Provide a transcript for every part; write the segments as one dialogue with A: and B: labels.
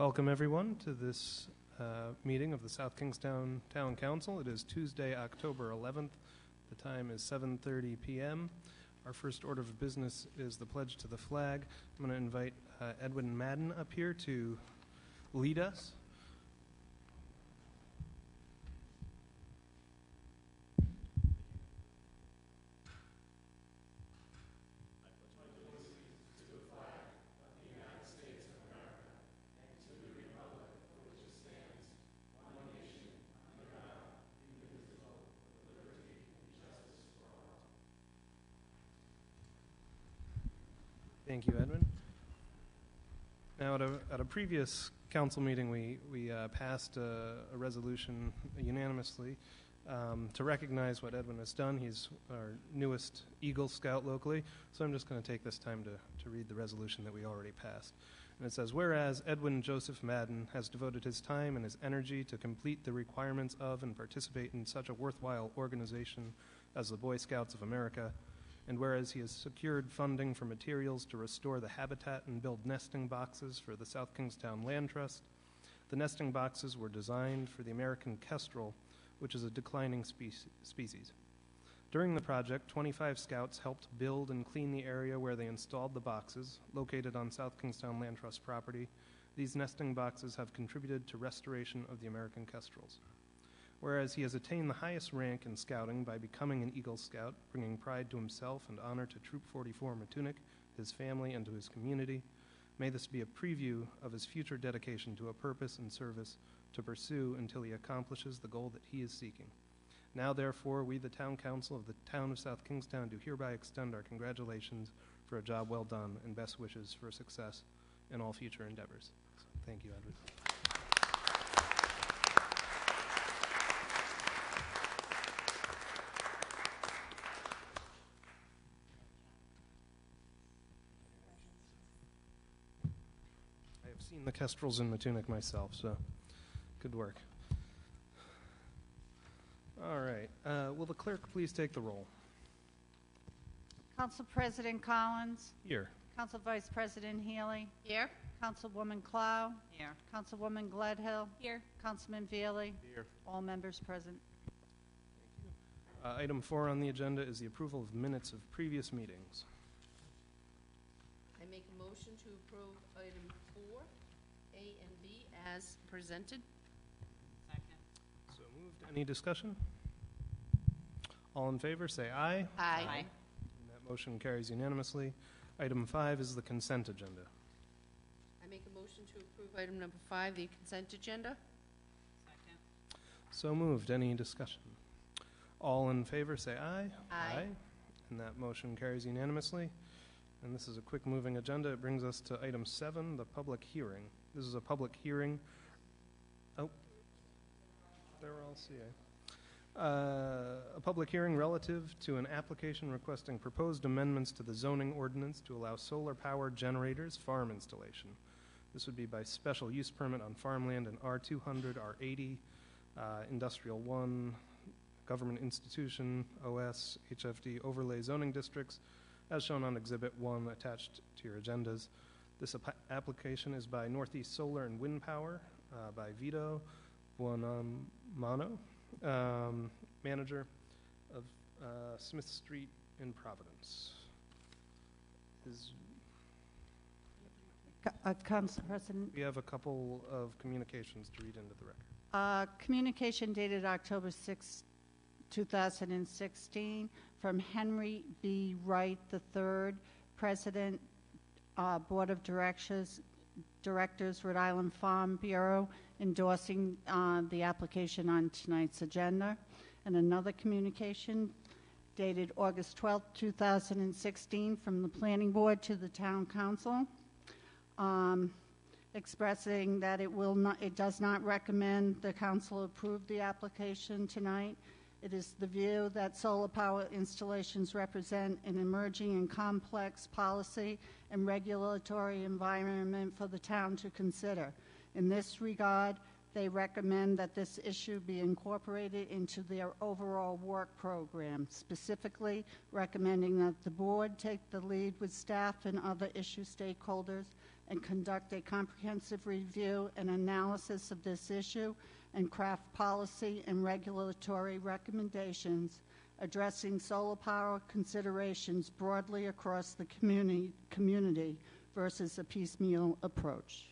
A: Welcome everyone to this meeting of the South Kingstown Town Council. It is Tuesday, October 11th. The time is 7:30 p.m. Our first order of business is the pledge to the flag. I'm going to invite Edwin Madden up here to lead us. Thank you, Edwin. Now, at a previous council meeting, we passed a resolution unanimously to recognize what Edwin has done. He's our newest Eagle Scout locally, so I'm just going to take this time to read the resolution that we already passed. And it says, whereas Edwin Joseph Madden has devoted his time and his energy to complete the requirements of and participate in such a worthwhile organization as the Boy Scouts of America, and whereas he has secured funding for materials to restore the habitat and build nesting boxes for the South Kingstown Land Trust, the nesting boxes were designed for the American kestrel, which is a declining species. During the project, 25 scouts helped build and clean the area where they installed the boxes, located on South Kingstown Land Trust property. These nesting boxes have contributed to restoration of the American kestrels. Whereas he has attained the highest rank in scouting by becoming an Eagle Scout, bringing pride to himself and honor to Troop 44 Matunic, his family, and to his community, may this be a preview of his future dedication to a purpose and service to pursue until he accomplishes the goal that he is seeking. Now, therefore, we, the Town Council of the Town of South Kingstown, do hereby extend our congratulations for a job well done and best wishes for success in all future endeavors. So, thank you, Edward. Seen the kestrels in Matunic myself, so good work. All right. Will the clerk please take the roll?
B: Council President Collins.
A: Here.
B: Council Vice President Healy.
C: Here.
B: Councilwoman Clow.
C: Here.
B: Councilwoman Gledhill.
C: Here.
B: Councilman Veely.
A: Here.
B: All members present.
A: Thank you. Item 4 on the agenda is the approval of minutes of previous meetings.
C: I make a motion to approve item 4, A and B, as presented. Second.
A: So moved. Any discussion? All in favor, say aye.
C: Aye.
A: And that motion carries unanimously. Item 5 is the consent agenda.
C: I make a motion to approve item number 5, the consent agenda. Second.
A: So moved. Any discussion? All in favor, say aye.
C: Aye.
A: And that motion carries unanimously. And this is a quick-moving agenda. It brings us to item 7, the public hearing. This is a public hearing. Oh, there I'll see. A public hearing relative to an application requesting proposed amendments to the zoning ordinance to allow solar power generators farm installation. This would be by special use permit on farmland in R200, R80, Industrial 1, Government Institution, OS, HFD overlay zoning districts, as shown on Exhibit 1 attached to your agendas. This application is by Northeast Solar and Wind Power, by Vito Buonamano, manager of Smith Street in Providence.
B: Council President.
A: We have a couple of communications to read into the record.
B: Communication dated October 6, 2016, from Henry B. Wright III, President, Board of Directors, Rhode Island Farm Bureau, endorsing the application on tonight's agenda. And another communication dated August 12, 2016, from the Planning Board to the Town Council, expressing that it does not recommend the Council approve the application tonight. It is the view that solar power installations represent an emerging and complex policy and regulatory environment for the town to consider. In this regard, They recommend that this issue be incorporated into their overall work program, specifically recommending that the board take the lead with staff and other issue stakeholders and conduct a comprehensive review and analysis of this issue and craft policy and regulatory recommendations addressing solar power considerations broadly across the community versus a piecemeal approach.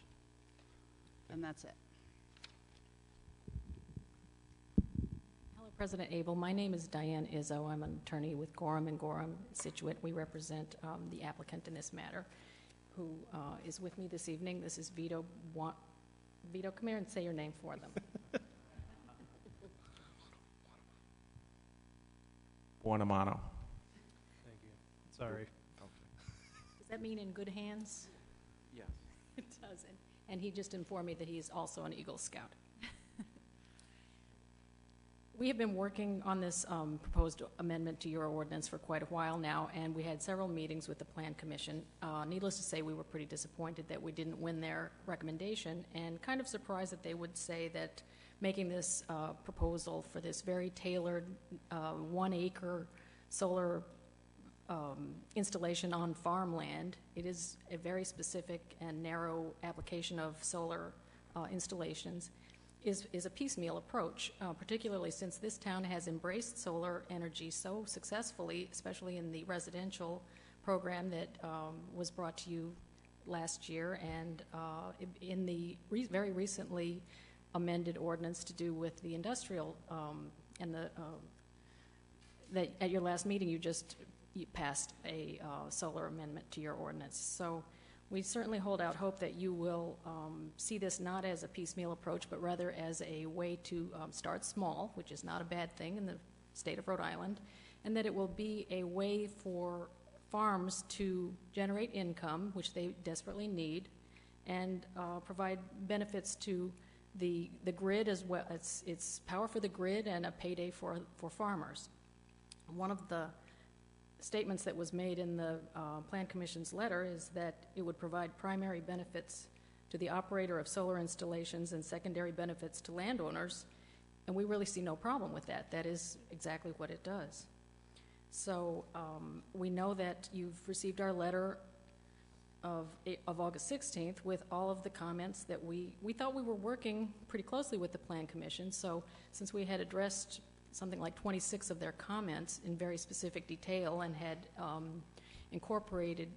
B: And that's it.
D: Hello, President Abel. My name is Diane Izzo. I'm an attorney with Gorham and Gorham Situate. We represent the applicant in this matter, who is with me this evening. This is Vito. Vito, come here and say your name for them.
E: Buonamano.
A: Thank you. Sorry.
D: Does that mean in good hands?
E: Yes.
D: It does. And he just informed me that he's also an Eagle Scout. We have been working on this proposed amendment to your ordinance for quite a while now, and we had several meetings with the Plan Commission. Needless to say, we were pretty disappointed that we didn't win their recommendation, and kind of surprised that they would say that making this proposal for this very tailored 1 acre solar installation on farmland. It is a very specific and narrow application of solar installations. Is a piecemeal approach, particularly since this town has embraced solar energy so successfully, especially in the residential program that was brought to you last year, and in the very recently amended ordinance to do with the industrial and the that at your last meeting you passed a solar amendment to your ordinance. So we certainly hold out hope that you will see this not as a piecemeal approach, but rather as a way to start small, which is not a bad thing in the state of Rhode Island, and that it will be a way for farms to generate income, which they desperately need, and provide benefits to the grid as well. It's power for the grid and a payday for farmers. One of the statements that was made in the Plan Commission's letter is that it would provide primary benefits to the operator of solar installations and secondary benefits to landowners, and we really see no problem with that. That is exactly what it does. So we know that you've received our letter of August 16th with all of the comments that we thought we were working pretty closely with the Plan Commission. So since we had addressed something like 26 of their comments in very specific detail and had incorporated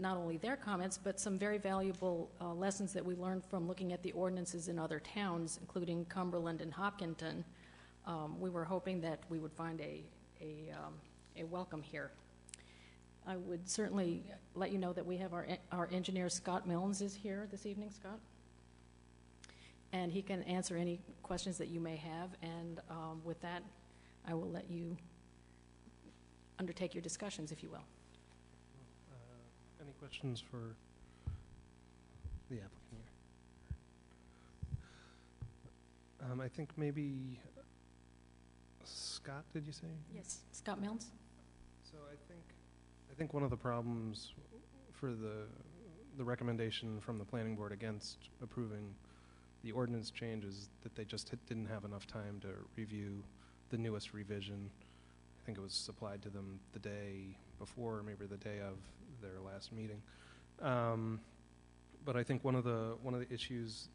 D: not only their comments, but some very valuable lessons that we learned from looking at the ordinances in other towns, including Cumberland and Hopkinton, we were hoping that we would find a welcome here. I would certainly let you know that we have our engineer, Scott Milnes, is here this evening. Scott? And he can answer any questions that you may have, and with that, I will let you undertake your discussions, if you will.
A: Any questions for the applicant here? I think maybe Scott, did you say?
D: Yes, Scott Milnes?
A: So I think one of the problems for the recommendation from the planning board against approving the ordinance change is that they just didn't have enough time to review the newest revision. I think it was supplied to them the day before, maybe the day of their last meeting. But I think one of the issues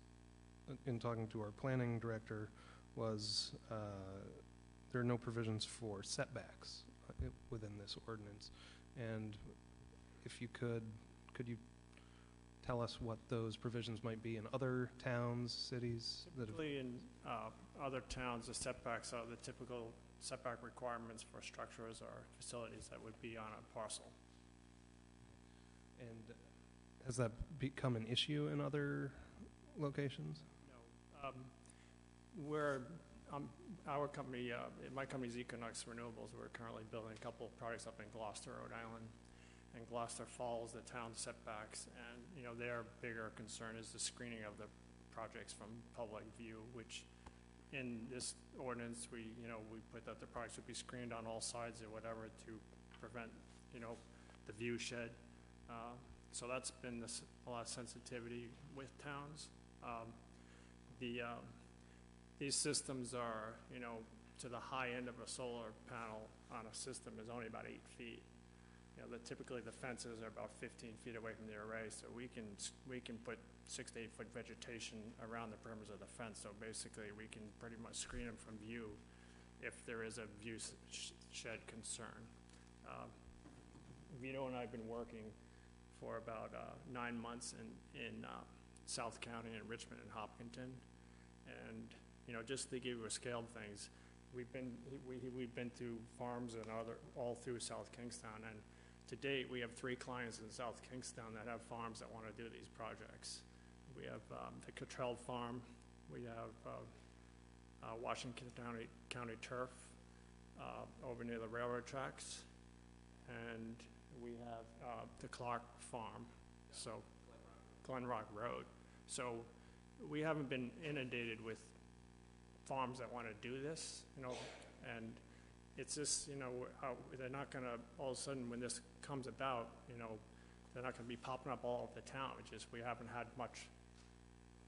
A: in talking to our planning director was there are no provisions for setbacks within this ordinance. And if you could you tell us what those provisions might be in other towns, cities?
F: Typically in other towns, the setbacks are the typical setback requirements for structures or facilities that would be on a parcel.
A: And has that become an issue in other locations?
F: No. Our company, my company is Equinox Renewables. We're currently building a couple of projects up in Gloucester, Rhode Island, and Gloucester follows the town setbacks, and their bigger concern is the screening of the projects from public view, which in this ordinance we put that the projects would be screened on all sides or whatever to prevent the view shed. So that's been a lot of sensitivity with towns. these systems are, to the high end of a solar panel on a system is only about 8 feet. Typically the fences are about 15 feet away from the array, so we can put 6 to 8 foot vegetation around the perimeters of the fence. So basically, we can pretty much screen them from view if there is a view shed concern. Vito and I have been working for about 9 months in South County and Richmond and Hopkinton, and just to give you a scale of things, we've been to farms and all through South Kingstown, and to date we have 3 clients in South Kingstown that have farms that want to do these projects. We have the Cottrell Farm, we have Washington County Turf over near the railroad tracks, and we have the Clark Farm, so Glen Rock Road. So we haven't been inundated with farms that want to do this, and it's just, they're not going to, all of a sudden when this comes about, they're not going to be popping up all over the town. It's just we haven't had much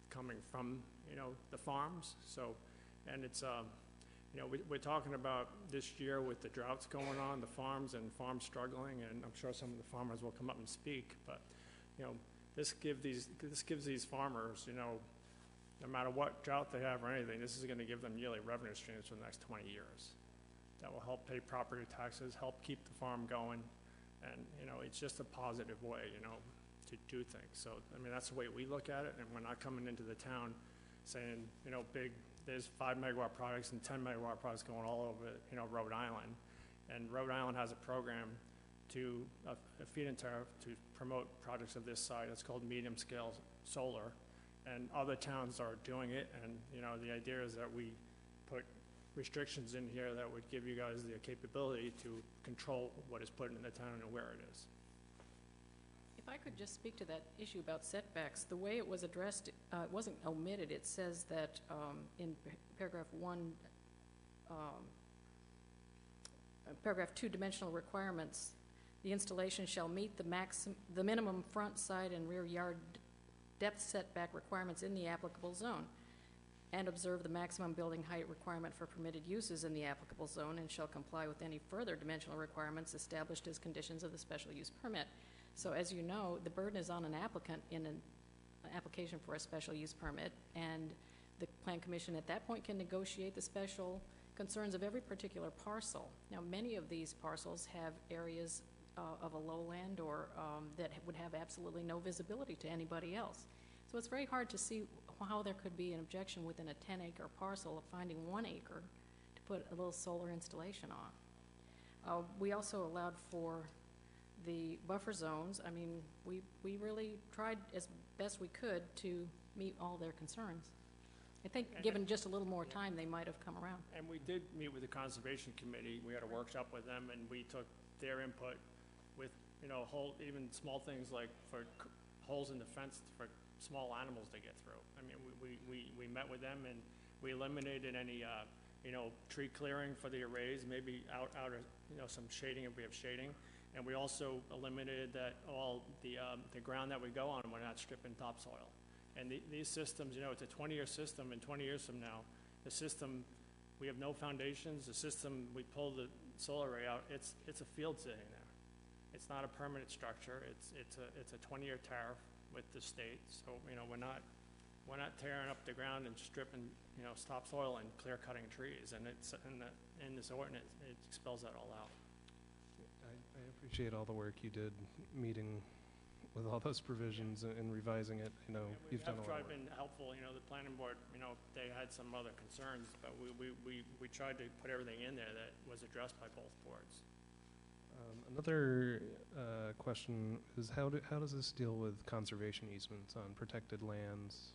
F: coming from, the farms. So, and it's, we're talking about this year with the droughts going on, the farms and farms struggling, and I'm sure some of the farmers will come up and speak, but, this gives these farmers, no matter what drought they have or anything, this is going to give them yearly revenue streams for the next 20 years. That will help pay property taxes, help keep the farm going, and, it's just a positive way, to do things. So, that's the way we look at it, and we're not coming into the town saying, there's 5 megawatt projects and 10 megawatt projects going all over, Rhode Island. And Rhode Island has a program to, a feed-in tariff to promote projects of this size. It's called medium scale solar. And other towns are doing it, and, the idea is that we put restrictions in here that would give you guys the capability to control what is put in the town and where it is.
D: If I could just speak to that issue about setbacks, the way it was addressed, it wasn't omitted. It says that in paragraph 1, paragraph 2, dimensional requirements, the installation shall meet the minimum front, side, and rear yard depth setback requirements in the applicable zone, and observe the maximum building height requirement for permitted uses in the applicable zone, and shall comply with any further dimensional requirements established as conditions of the special use permit. So as you know, the burden is on an applicant in an application for a special use permit, and the Plan Commission at that point can negotiate the special concerns of every particular parcel. Now, many of these parcels have areas of a lowland or that would have absolutely no visibility to anybody else. So it's very hard to see how there could be an objection within a 10-acre parcel of finding 1 acre to put a little solar installation on. We also allowed for the buffer zones. We really tried as best we could to meet all their concerns. I think given just a little more time, they might have come around.
F: And we did meet with the Conservation Committee. We had a workshop with them, and we took their input with, even small things like for holes in the fence for small animals to get through. We met with them, and we eliminated any, tree clearing for the arrays, maybe out of, some shading if we have shading. And we also eliminated that all the ground that we go on, we're not stripping topsoil. And these systems, it's a 20-year system, and 20 years from now, the system, we have no foundations. The system, we pull the solar array out, it's a field sitting there. It's not a permanent structure. It's a 20-year tariff with the state. So, we're not tearing up the ground and stripping, topsoil and clear cutting trees. And it's in this ordinance, it spells that all out.
A: I appreciate all the work you did meeting with all those provisions and revising it. You've done a lot of work.
F: Been helpful. The planning board, they had some other concerns, but we tried to put everything in there that was addressed by both boards.
A: Another question is how does this deal with conservation easements on protected lands?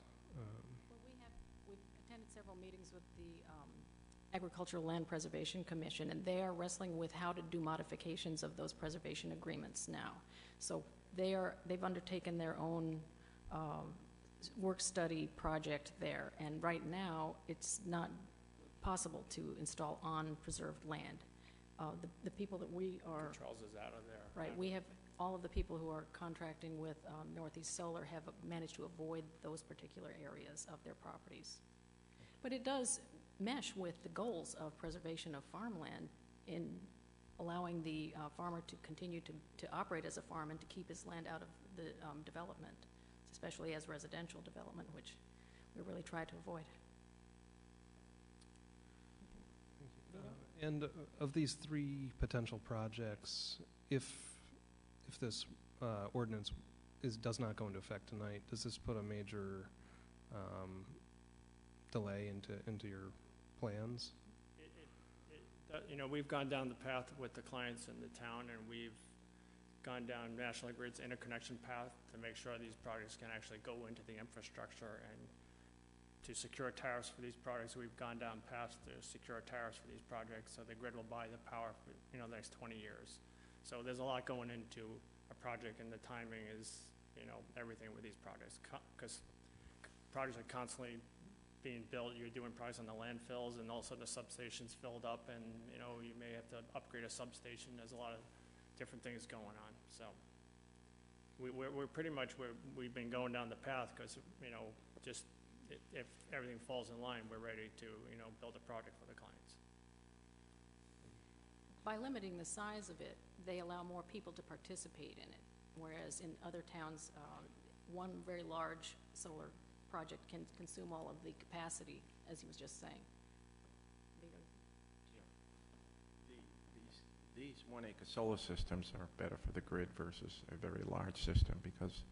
D: We've attended several meetings with the Agricultural Land Preservation Commission, and they are wrestling with how to do modifications of those preservation agreements now. So they've undertaken their own work study project there, and right now it's not possible to install on preserved land. The people that we are...
F: Charles is out of there.
D: Right, we have all of the people who are contracting with Northeast Solar have managed to avoid those particular areas of their properties. But it does mesh with the goals of preservation of farmland in allowing the farmer to continue to operate as a farm and to keep his land out of the development, especially as residential development, which we really try to avoid.
A: And of these three potential projects, if this ordinance does not go into effect tonight, does this put a major delay into your plans?
F: We've gone down the path with the clients in the town, and we've gone down National Grid's interconnection path to make sure these projects can actually go into the infrastructure, and to secure tariffs for these projects. We've gone down past to secure tariffs for these projects, so the grid will buy the power for the next 20 years. So there's a lot going into a project, and the timing is everything with these projects, because projects are constantly being built. You're doing projects on the landfills, and also the substation's filled up, and you may have to upgrade a substation. There's a lot of different things going on. So we're pretty much we've been going down the path, because just if everything falls in line, we're ready to build a project for the clients.
D: By limiting the size of it, they allow more people to participate in it, whereas in other towns, one very large solar project can consume all of the capacity, as he was just saying.
E: These 1-acre solar systems are better for the grid versus a very large system, because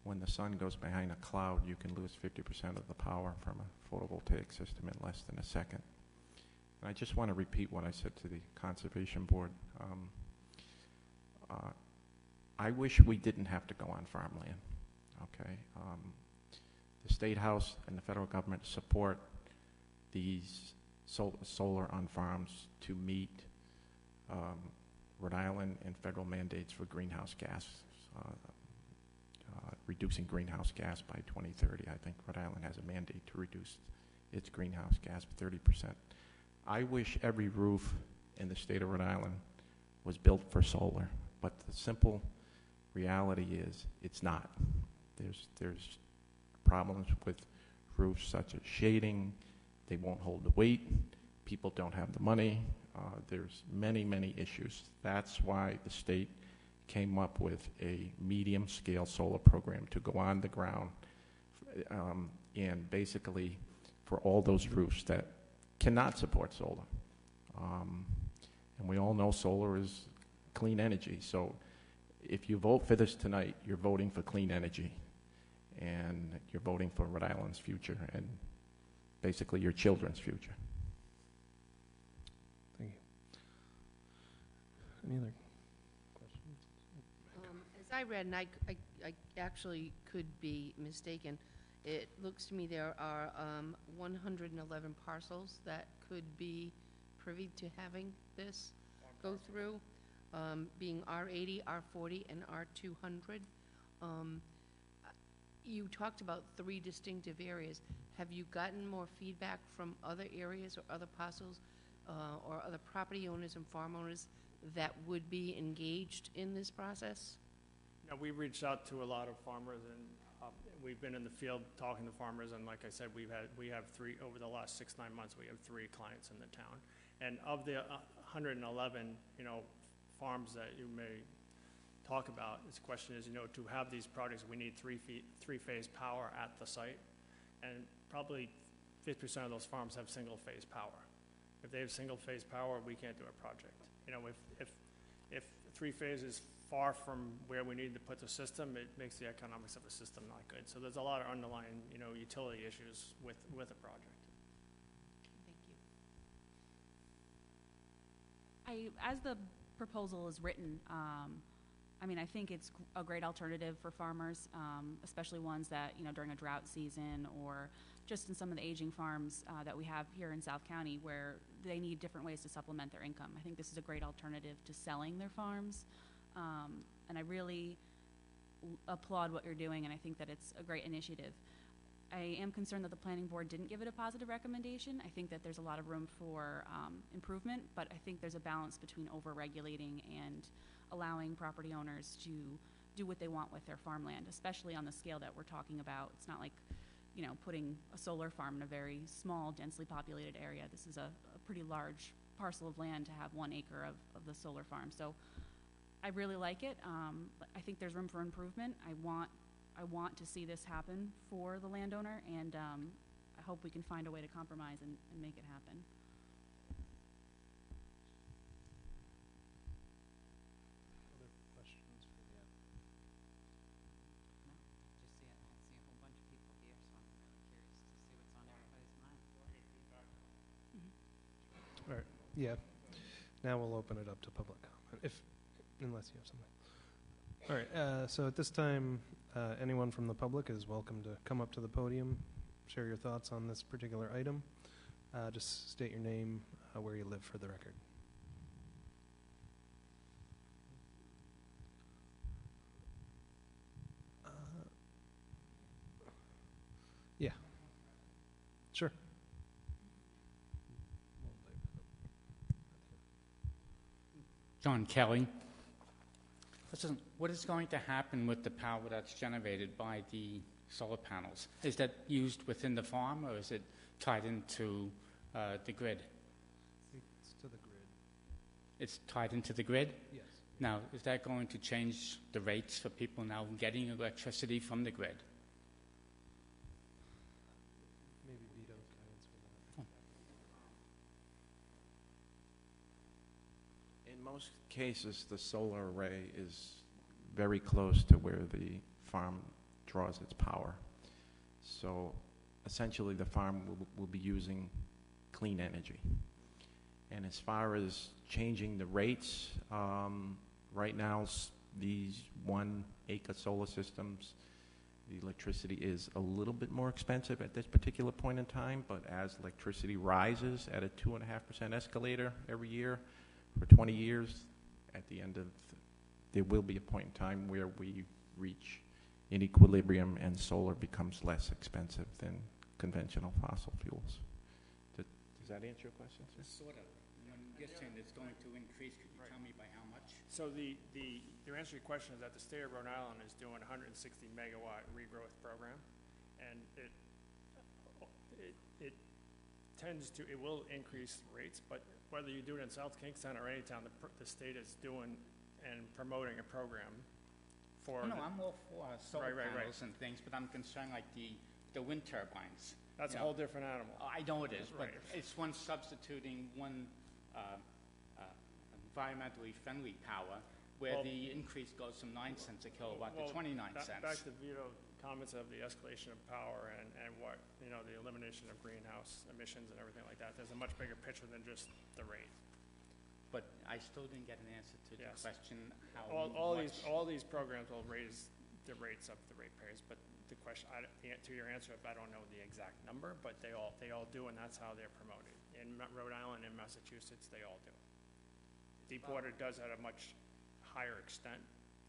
E: when the sun goes behind a cloud, you can lose 50% of the power from a photovoltaic system in less than a second. And I just want to repeat what I said to the Conservation Board. I wish we didn't have to go on farmland, okay? The State House and the federal government support these solar on farms to meet Rhode Island and federal mandates for greenhouse gas, reducing greenhouse gas by 2030. I think Rhode Island has a mandate to reduce its greenhouse gas by 30%. I wish every roof in the state of Rhode Island was built for solar, but the simple reality is it's not. There's problems with roofs such as shading. They won't hold the weight. People don't have the money. There's many issues. That's why the state came up with a medium-scale solar program to go on the ground and basically for all those roofs that cannot support solar. And we all know solar is clean energy. So if you vote for this tonight, you're voting for clean energy. And you're voting for Rhode Island's future and basically your children's future.
A: Thank you. Any other questions?
C: As I read, and I actually could be mistaken, it looks to me there are 111 parcels that could be privy to having this go through, being R80, R40, and R200. You talked about 3 distinctive areas. Have you gotten more feedback from other areas or other parcels or other property owners and farm owners that would be engaged in this process?
F: Now, we reached out to a lot of farmers, and we've been in the field talking to farmers, and like I said, we have 3 over the last 6-9 months. We have 3 clients in the town, and of the 111, farms that you may talk about, the question is, to have these projects, we need three-phase power at the site, and probably 50% of those farms have single-phase power. If they have single-phase power, we can't do a project. If 3-phase is far from where we need to put the system, it makes the economics of the system not good. So there's a lot of underlying, utility issues with a project.
C: Thank you.
G: As the proposal is written, I think it's a great alternative for farmers, especially ones that, during a drought season or just in some of the aging farms that we have here in South County where they need different ways to supplement their income. I think this is a great alternative to selling their farms. And I really applaud what you're doing, and I think that it's a great initiative. I am concerned that the planning board didn't give it a positive recommendation. I think that there's a lot of room for improvement, but I think there's a balance between over-regulating and allowing property owners to do what they want with their farmland, especially on the scale that we're talking about. It's not like, putting a solar farm in a very small, densely populated area. This is a pretty large parcel of land to have 1 acre of the solar farm. So I really like it. I think there's room for improvement. I want to see this happen for the landowner, and I hope we can find a way to compromise and make it happen.
A: Other questions for the applicant?
H: Just see, I see a whole bunch of people here, so I'm really curious to see what's on everybody's mind.
A: All right, yeah. Now we'll open it up to public comment, unless you have something. All right, so at this time, anyone from the public is welcome to come up to the podium, share your thoughts on this particular item. Just state your name, where you live for the record. Yeah, sure.
I: John Kelly. Listen, what is going to happen with the power that's generated by the solar panels? Is that used within the farm, or is it tied into the grid?
A: It's to the grid.
I: It's tied into the grid?
A: Yes.
I: Now, is that going to change the rates for people now getting electricity from the grid?
A: Maybe Vito can answer that.
E: In most cases, the solar array is very close to where the farm draws its power. So essentially the farm will be using clean energy. And as far as changing the rates, right now these 1 acre solar systems, the electricity is a little bit more expensive at this particular point in time, but as electricity rises at a 2.5% escalator every year for 20 years, at the end of there will be a point in time where we reach an equilibrium and solar becomes less expensive than conventional fossil fuels. Does that answer your question, sir?
I: Sort of. When you're saying it's going to increase, could you tell me by how much?
F: So the answer to your question is that the state of Rhode Island is doing a 160 megawatt regrowth program, and it will increase rates, but whether you do it in South Kingstown or any town, the state is doing and promoting a program for.
I: No, I'm all for solar
F: Right.
I: panels and things, but I'm concerned like the wind turbines.
F: That's a whole different animal.
I: I know it is, but
F: Right.
I: it's one substituting one environmentally friendly power, where
F: Well,
I: the increase goes from 9 cents a kilowatt to 29 cents.
F: Back to Vito's comments of the escalation of power and what, the elimination of greenhouse emissions and everything like that. There's a much bigger picture than just the rate.
I: But I still didn't get an answer to the
F: Yes.
I: question how
F: All
I: much.
F: these programs will raise the rates of the ratepayers, but the question, to your answer, I don't know the exact number, but they all do, and that's how they're promoted. In Rhode Island and Massachusetts, they all do. Deepwater does at a much higher extent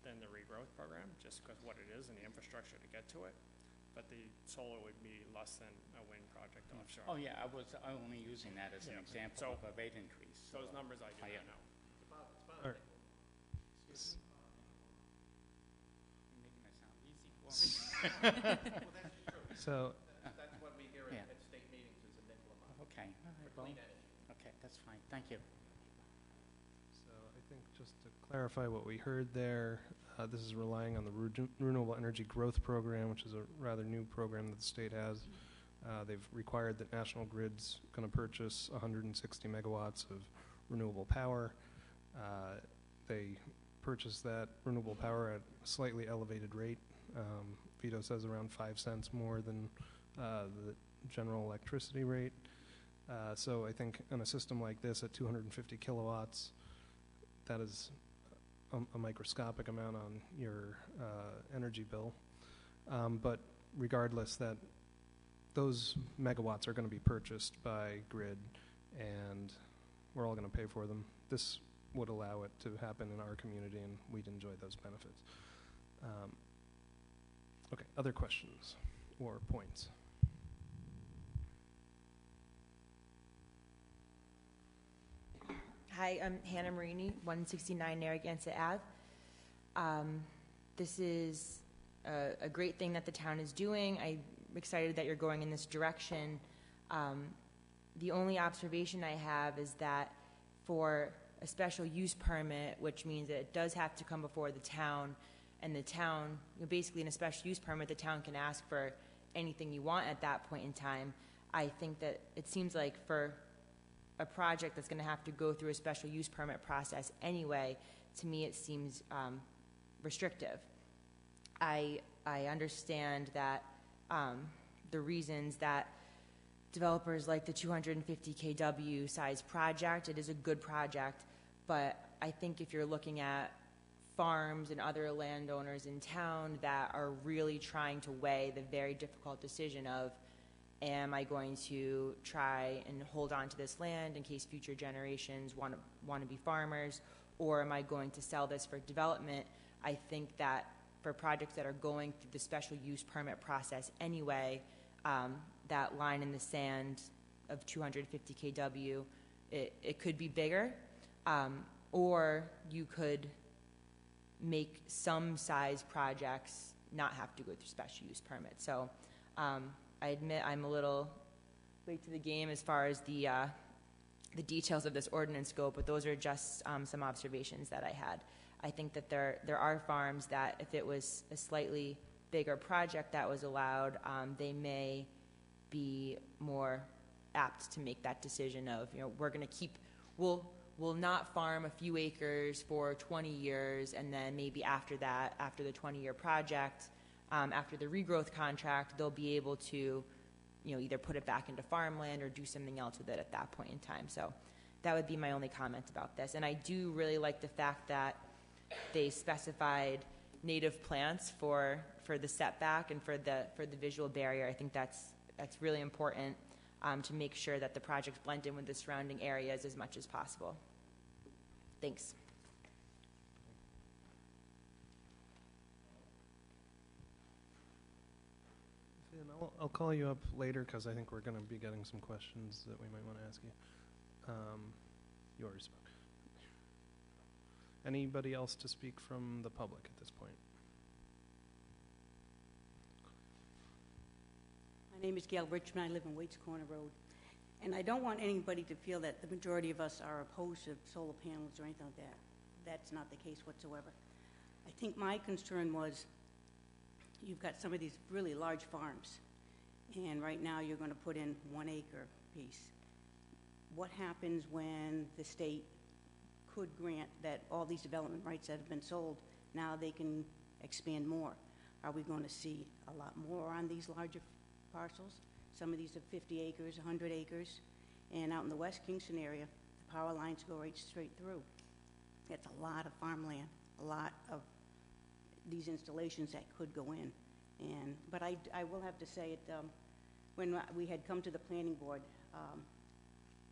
F: than the regrowth program, just because what it is and the infrastructure to get to it. But the solar would be less than a wind project offshore.
I: Oh, yeah, I was only using that as an
F: Yeah.
I: example
F: So-
I: of a rate increase.
F: Those numbers I do
I: Oh, yeah.
F: not know.
A: All right.
I: You're making that sound easy for me.
A: So,
E: That's what we hear
I: Yeah.
E: at state meetings is a nickel amount
I: Okay, all right,
E: for
I: well,
E: clean energy.
I: okay, that's fine, thank you.
A: So I think just to clarify what we heard there, this is relying on the Renewable Energy Growth Program, which is a rather new program that the state has. They've required that National Grid's going to purchase 160 megawatts of renewable power. They purchase that renewable power at a slightly elevated rate. Vito says around 5 cents more than the general electricity rate. So I think in a system like this at 250 kilowatts, that is a microscopic amount on your energy bill. But regardless, that those megawatts are going to be purchased by grid, and we're all going to pay for them. This would allow it to happen in our community, and we'd enjoy those benefits. Okay, other questions or points?
J: Hi, I'm Hannah Marini, 169 Narragansett Ave. This is a great thing that the town is doing. I'm excited that you're going in this direction. The only observation I have is that for a special use permit, which means that it does have to come before the town, and the town, basically in a special use permit, the town can ask for anything you want at that point in time. I think that it seems like for a project that's going to have to go through a special use permit process anyway, to me it seems restrictive. I understand that the reasons that developers like the 250 kW size project, it is a good project, but I think if you're looking at farms and other landowners in town that are really trying to weigh the very difficult decision of, am I going to try and hold on to this land in case future generations want to be farmers, or am I going to sell this for development? I think that for projects that are going through the special use permit process anyway, that line in the sand of 250 kW, it could be bigger, or you could make some size projects not have to go through special use permits. So I admit I'm a little late to the game as far as the details of this ordinance go, but those are just some observations that I had. I think that there are farms that if it was a slightly bigger project that was allowed, they may be more apt to make that decision of, we're going to we'll not farm a few acres for 20 years, and then maybe after that, after the 20-year project, after the regrowth contract, they'll be able to, either put it back into farmland or do something else with it at that point in time. So that would be my only comment about this. And I do really like the fact that they specified native plants for the setback and for the visual barrier. I think that's really important to make sure that the projects blend in with the surrounding areas as much as possible. Thanks.
A: And I'll call you up later because I think we're going to be getting some questions that we might want to ask you. Yours. Anybody else to speak from the public at this point?
K: My name is Gail Richmond. I live in Waits Corner Road. And I don't want anybody to feel that the majority of us are opposed to solar panels or anything like that. That's not the case whatsoever. I think my concern was you've got some of these really large farms, and right now you're going to put in 1 acre piece. What happens when the state could grant that all these development rights that have been sold, now they can expand more? Are we going to see a lot more on these larger parcels? Some of these are 50 acres, 100 acres, and out in the West Kingston area, the power lines go right straight through. It's a lot of farmland, a lot of these installations that could go in. But I will have to say, when we had come to the planning board,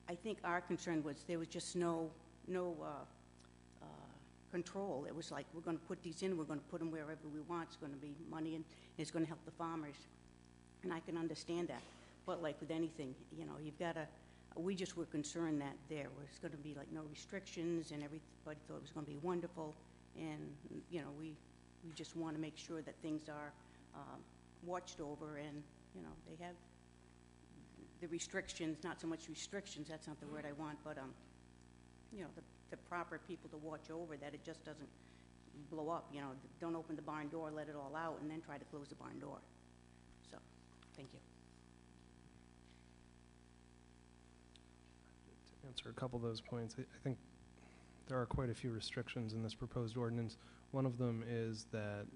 K: I think our concern was there was just no control. It was like, we're going to put these in, we're going to put them wherever we want. It's going to be money, and it's going to help the farmers. And I can understand that. But like with anything, you've got to, we just were concerned that there was going to be like no restrictions, and everybody thought it was going to be wonderful. And, we just want to make sure that things are watched over, and, they have the restrictions, not so much restrictions, that's not the word I want, but, the proper people to watch over that it just doesn't blow up. Don't open the barn door, let it all out, and then try to close the barn door. So, thank you.
A: To answer a couple of those points, I think there are quite a few restrictions in this proposed ordinance. One of them is that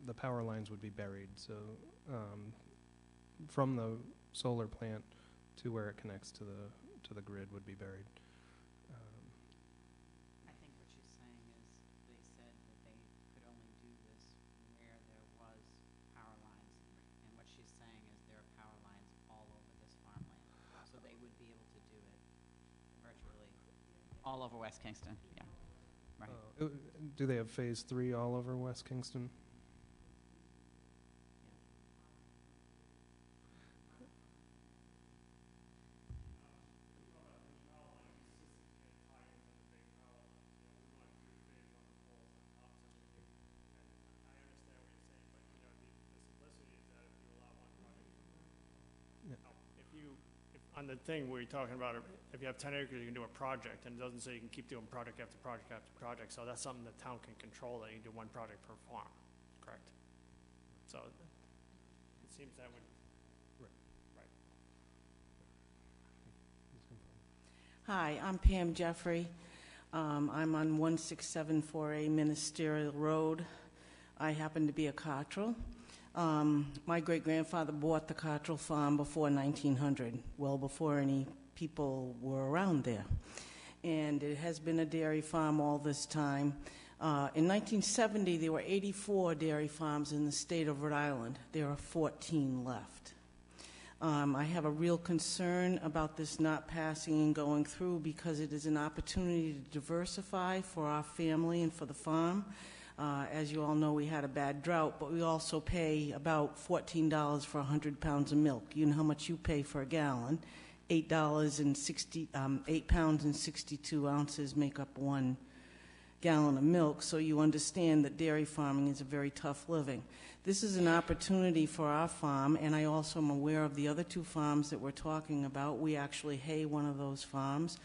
A: the power lines would be buried. So from the solar plant to where it connects to the grid would be buried.
H: I think what she's saying is they said that they could only do this where there was power lines. And what she's saying is there are power lines all over this farmland. So they would be able to do it virtually all over West Kingston, yeah. Right.
A: Do they have phase 3 all over West Kingston?
F: on the thing where you're talking about, if you have 10 acres, you can do a project, and it doesn't say you can keep doing project after project after project, so that's something the town can control, that you can do one project per farm, correct? So it seems that would, right.
L: Hi, I'm Pam Jeffrey. I'm on 1674A Ministerial Road. I happen to be a Cottrell. My great-grandfather bought the Cottrell farm before 1900, well before any people were around there. And it has been a dairy farm all this time. In 1970, there were 84 dairy farms in the state of Rhode Island. There are 14 left. I have a real concern about this not passing and going through because it is an opportunity to diversify for our family and for the farm. As you all know, we had a bad drought, but we also pay about $14 for 100 pounds of milk. You know how much you pay for a gallon. 8 pounds and 62 ounces make up 1 gallon of milk, so you understand that dairy farming is a very tough living. This is an opportunity for our farm, and I also am aware of the other 2 farms that we're talking about. We actually hay one of those farms,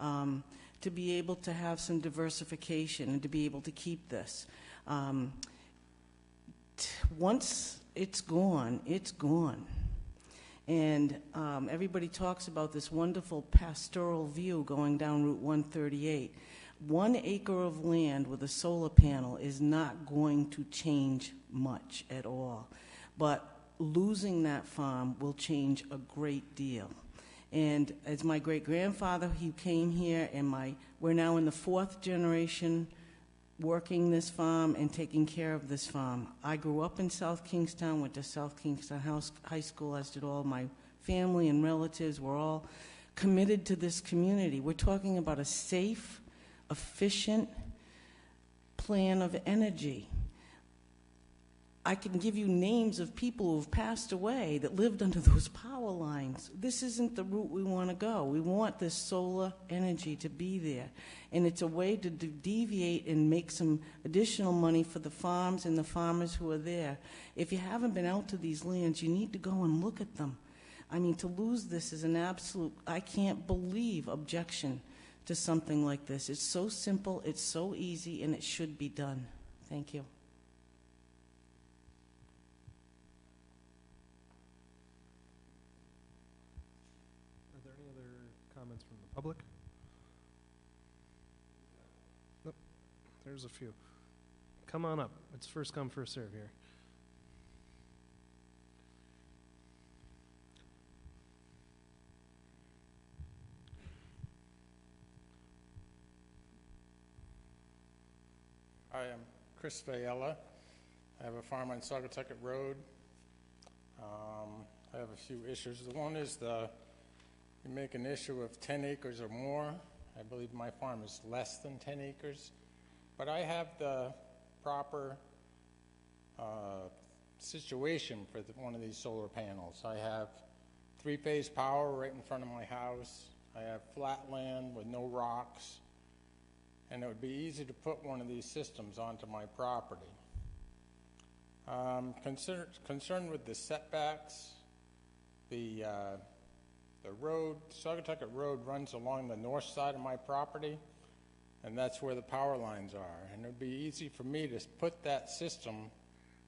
L: to be able to have some diversification and to be able to keep this. Once it's gone, it's gone. And everybody talks about this wonderful pastoral view going down Route 138. 1 acre of land with a solar panel is not going to change much at all. But losing that farm will change a great deal. And as my great-grandfather, he came here, and we're now in the 4th generation working this farm and taking care of this farm. I grew up in South Kingstown, went to South Kingstown High School, as did all my family and relatives. We're all committed to this community. We're talking about a safe, efficient plan of energy. I can give you names of people who have passed away that lived under those power lines. This isn't the route we want to go. We want this solar energy to be there. And it's a way to deviate and make some additional money for the farms and the farmers who are there. If you haven't been out to these lands, you need to go and look at them. I mean, to lose this is an absolute, I can't believe, objection to something like this. It's so simple, it's so easy, and it should be done. Thank you.
A: Are there any other comments from the public? Nope. There's a few. Come on up. It's first come, first serve here.
M: Hi, I'm Chris Vayella. I have a farm on Saugatucket Road. I have a few issues. The one is you make an issue of 10 acres or more. I believe my farm is less than 10 acres. But I have the proper situation for one of these solar panels. I have 3-phase power right in front of my house. I have flat land with no rocks. And it would be easy to put one of these systems onto my property. Concerned with the setbacks, the road, Saugatucket Road runs along the north side of my property, and that's where the power lines are. And it would be easy for me to put that system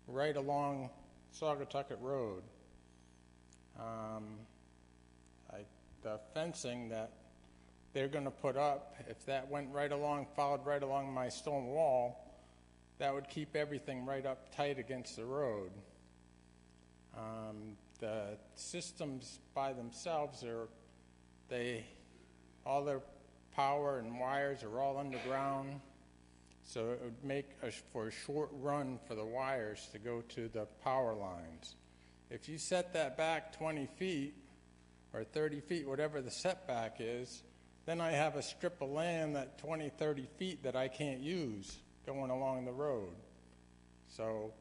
M: right along Saugatucket Road. The fencing that they're going to put up, if that went right along, followed right along my stone wall, that would keep everything right up tight against the road. The systems by themselves all their power and wires are all underground, so it would make for a short run for the wires to go to the power lines. If you set that back 20 feet or 30 feet, whatever the setback is, then I have a strip of land that 20, 30 feet that I can't use going along the road. So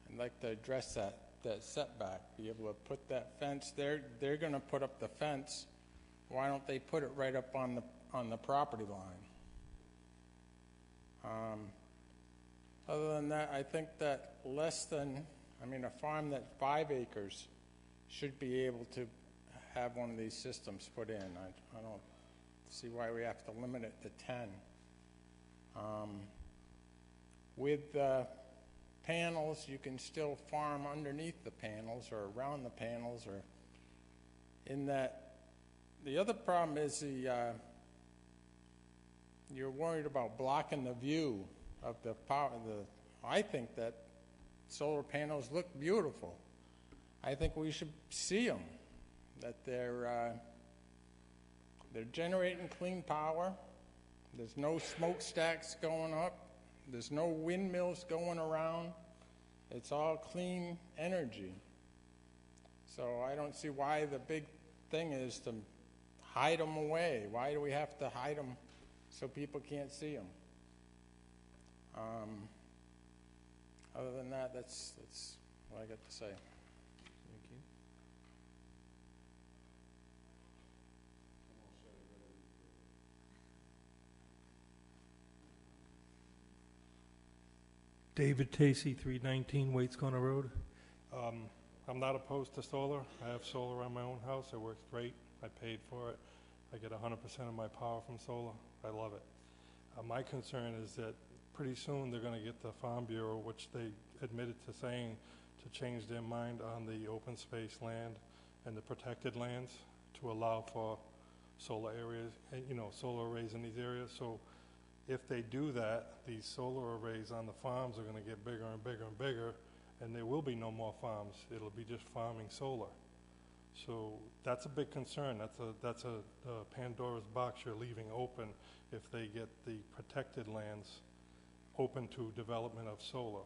M: I'd like to address that setback, be able to put that fence. They're going to put up the fence. Why don't they put it right up on the property line? Other than that, I think that a farm that's 5 acres should be able to have one of these systems put in. I don't see why we have to limit it to 10. With panels, you can still farm underneath the panels or around the panels, or in that. The other problem is you're worried about blocking the view of the power. I think that solar panels look beautiful. I think we should see them, that they're generating clean power. There's no smokestacks going up. There's no windmills going around. It's all clean energy. So I don't see why the big thing is to hide them away. Why do we have to hide them so people can't see them? Other than that, that's what I got to say.
A: Thank you.
N: David Tacey, 319 Waits Corner Road. I'm not opposed to solar. I have solar on my own house. It works great. I paid for it. I get 100% of my power from solar. I love it. My concern is that pretty soon they're going to get the Farm Bureau, which they admitted to saying, to change their mind on the open space land and the protected lands to allow for solar areas, solar arrays in these areas. So if they do that, these solar arrays on the farms are going to get bigger and bigger and bigger, and there will be no more farms. It'll be just farming solar. So that's a big concern. That's a Pandora's box you're leaving open if they get the protected lands open to development of solar.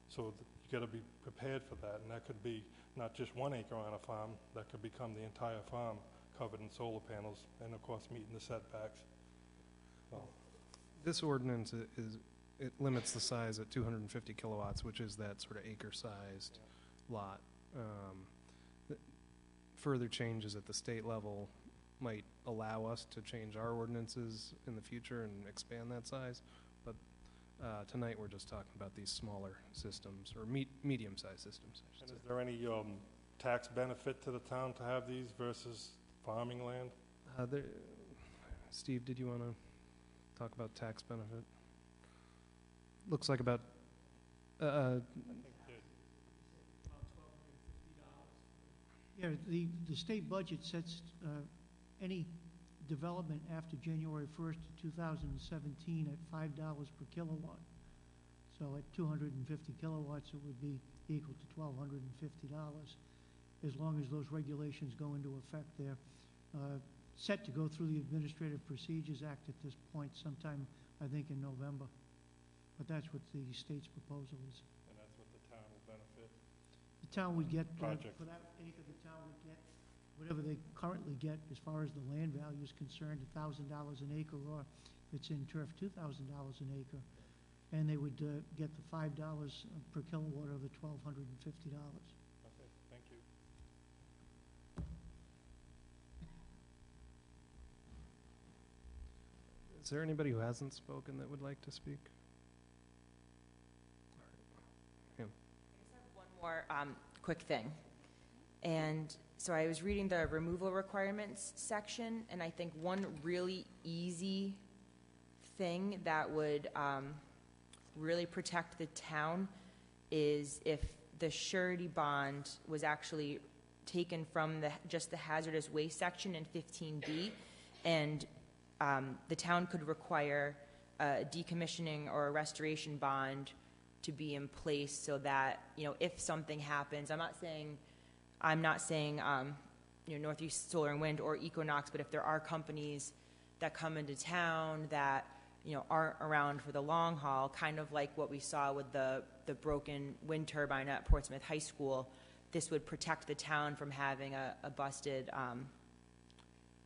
N: So you got to be prepared for that, and that could be not just 1 acre on a farm. That could become the entire farm covered in solar panels, and of course meeting the setbacks. Well,
A: This ordinance it limits the size at 250 kilowatts, which is that sort of acre-sized lot. Further changes at the state level might allow us to change our ordinances in the future and expand that size, but tonight we're just talking about these smaller systems, or medium-sized systems, I should
N: and
A: say.
N: is there any tax benefit to the town to have these versus farming land?
A: Steve, did you want to talk about tax benefit? Looks like about
O: Yeah, the state budget sets any development after January 1st, 2017 at $5 per kilowatt. So at 250 kilowatts, it would be equal to $1,250. As long as those regulations go into effect, they're set to go through the Administrative Procedures Act at this point, sometime, I think, in November. But that's what the state's proposal is.
N: And that's what the town will benefit?
O: The town would get, for
N: Project.
O: that acre, the town would get whatever they currently get as far as the land value is concerned, $1,000 an acre, or if it's in turf, $2,000 an acre. And they would get the $5 per kilowatt or the $1,250.
N: Okay, thank you.
A: Is there anybody who hasn't spoken that would like to speak?
J: I just have one more quick thing. And so I was reading the removal requirements section, and I think one really easy thing that would really protect the town is if the surety bond was actually taken from just the hazardous waste section in 15B, and the town could require a decommissioning or a restoration bond to be in place so that, if something happens, I'm not saying Northeast Solar and Wind or Equinox, but if there are companies that come into town that aren't around for the long haul, kind of like what we saw with the broken wind turbine at Portsmouth High School, this would protect the town from having a busted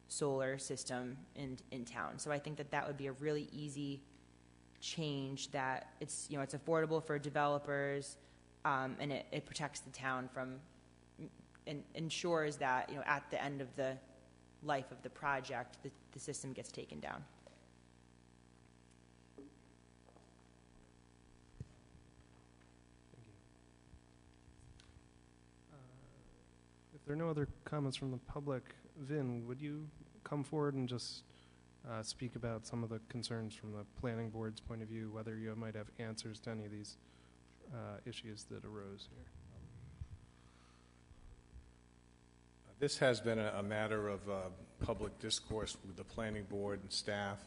J: solar system in town. So I think that would be a really easy change, that it's affordable for developers, and it protects the town from, and ensures that at the end of the life of the project, the system gets taken down.
A: If there are no other comments from the public, Vin, would you come forward and just speak about some of the concerns from the planning board's point of view, whether you might have answers to any of these issues that arose here?
P: This has been a matter of public discourse with the planning board and staff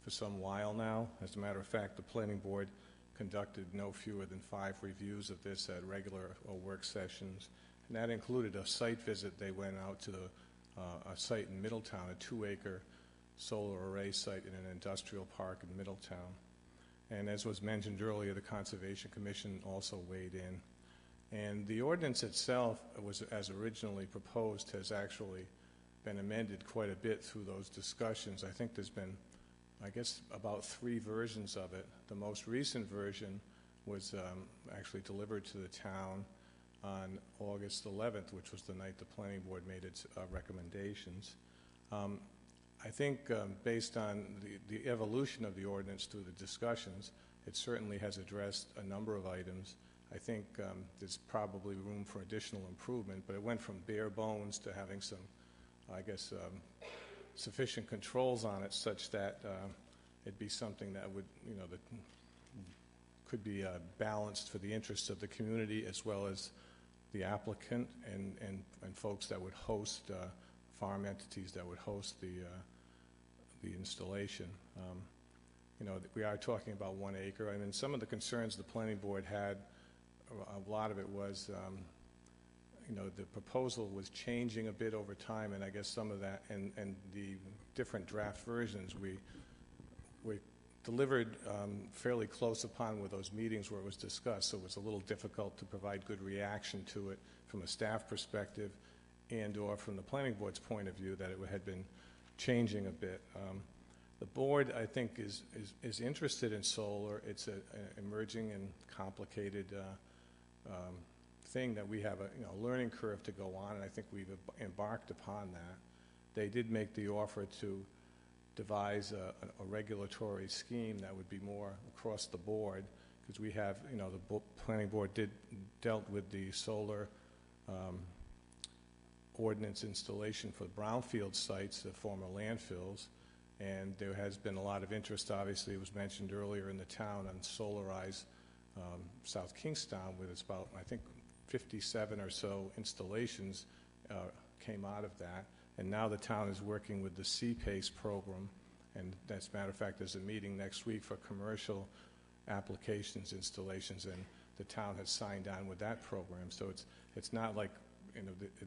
P: for some while now. As a matter of fact, the planning board conducted no fewer than 5 reviews of this at regular work sessions, and that included a site visit. They went out to a site in Middletown, a 2-acre solar array site in an industrial park in Middletown. And as was mentioned earlier, the Conservation Commission also weighed in. And the ordinance itself, was, as originally proposed, has actually been amended quite a bit through those discussions. I think there's been, I guess, about 3 versions of it. The most recent version was actually delivered to the town on August 11th, which was the night the planning board made its recommendations. I think based on the evolution of the ordinance through the discussions, it certainly has addressed a number of items. I think there's probably room for additional improvement, but it went from bare bones to having some, I guess, sufficient controls on it such that it'd be something that would, that could be balanced for the interests of the community as well as the applicant and folks that would host farm entities that would host the installation. We are talking about 1 acre. I mean, some of the concerns the planning board had, a lot of it was, the proposal was changing a bit over time, and I guess some of that, and the different draft versions we delivered fairly close upon with those meetings where it was discussed, so it was a little difficult to provide good reaction to it from a staff perspective and or from the planning board's point of view that it had been changing a bit. The board, I think, is interested in solar. It's an emerging and complicated thing that we have a learning curve to go on, and I think we've embarked upon that. They did make the offer to devise a regulatory scheme that would be more across the board, because we have, the planning board dealt with the solar ordinance installation for brownfield sites, the former landfills, and there has been a lot of interest. Obviously, it was mentioned earlier in the town on Solarize South Kingstown, with it's about, I think, 57 or so installations came out of that. And now the town is working with the CPACE program, and as a matter of fact, there's a meeting next week for commercial applications, installations, and the town has signed on with that program. So it's not like,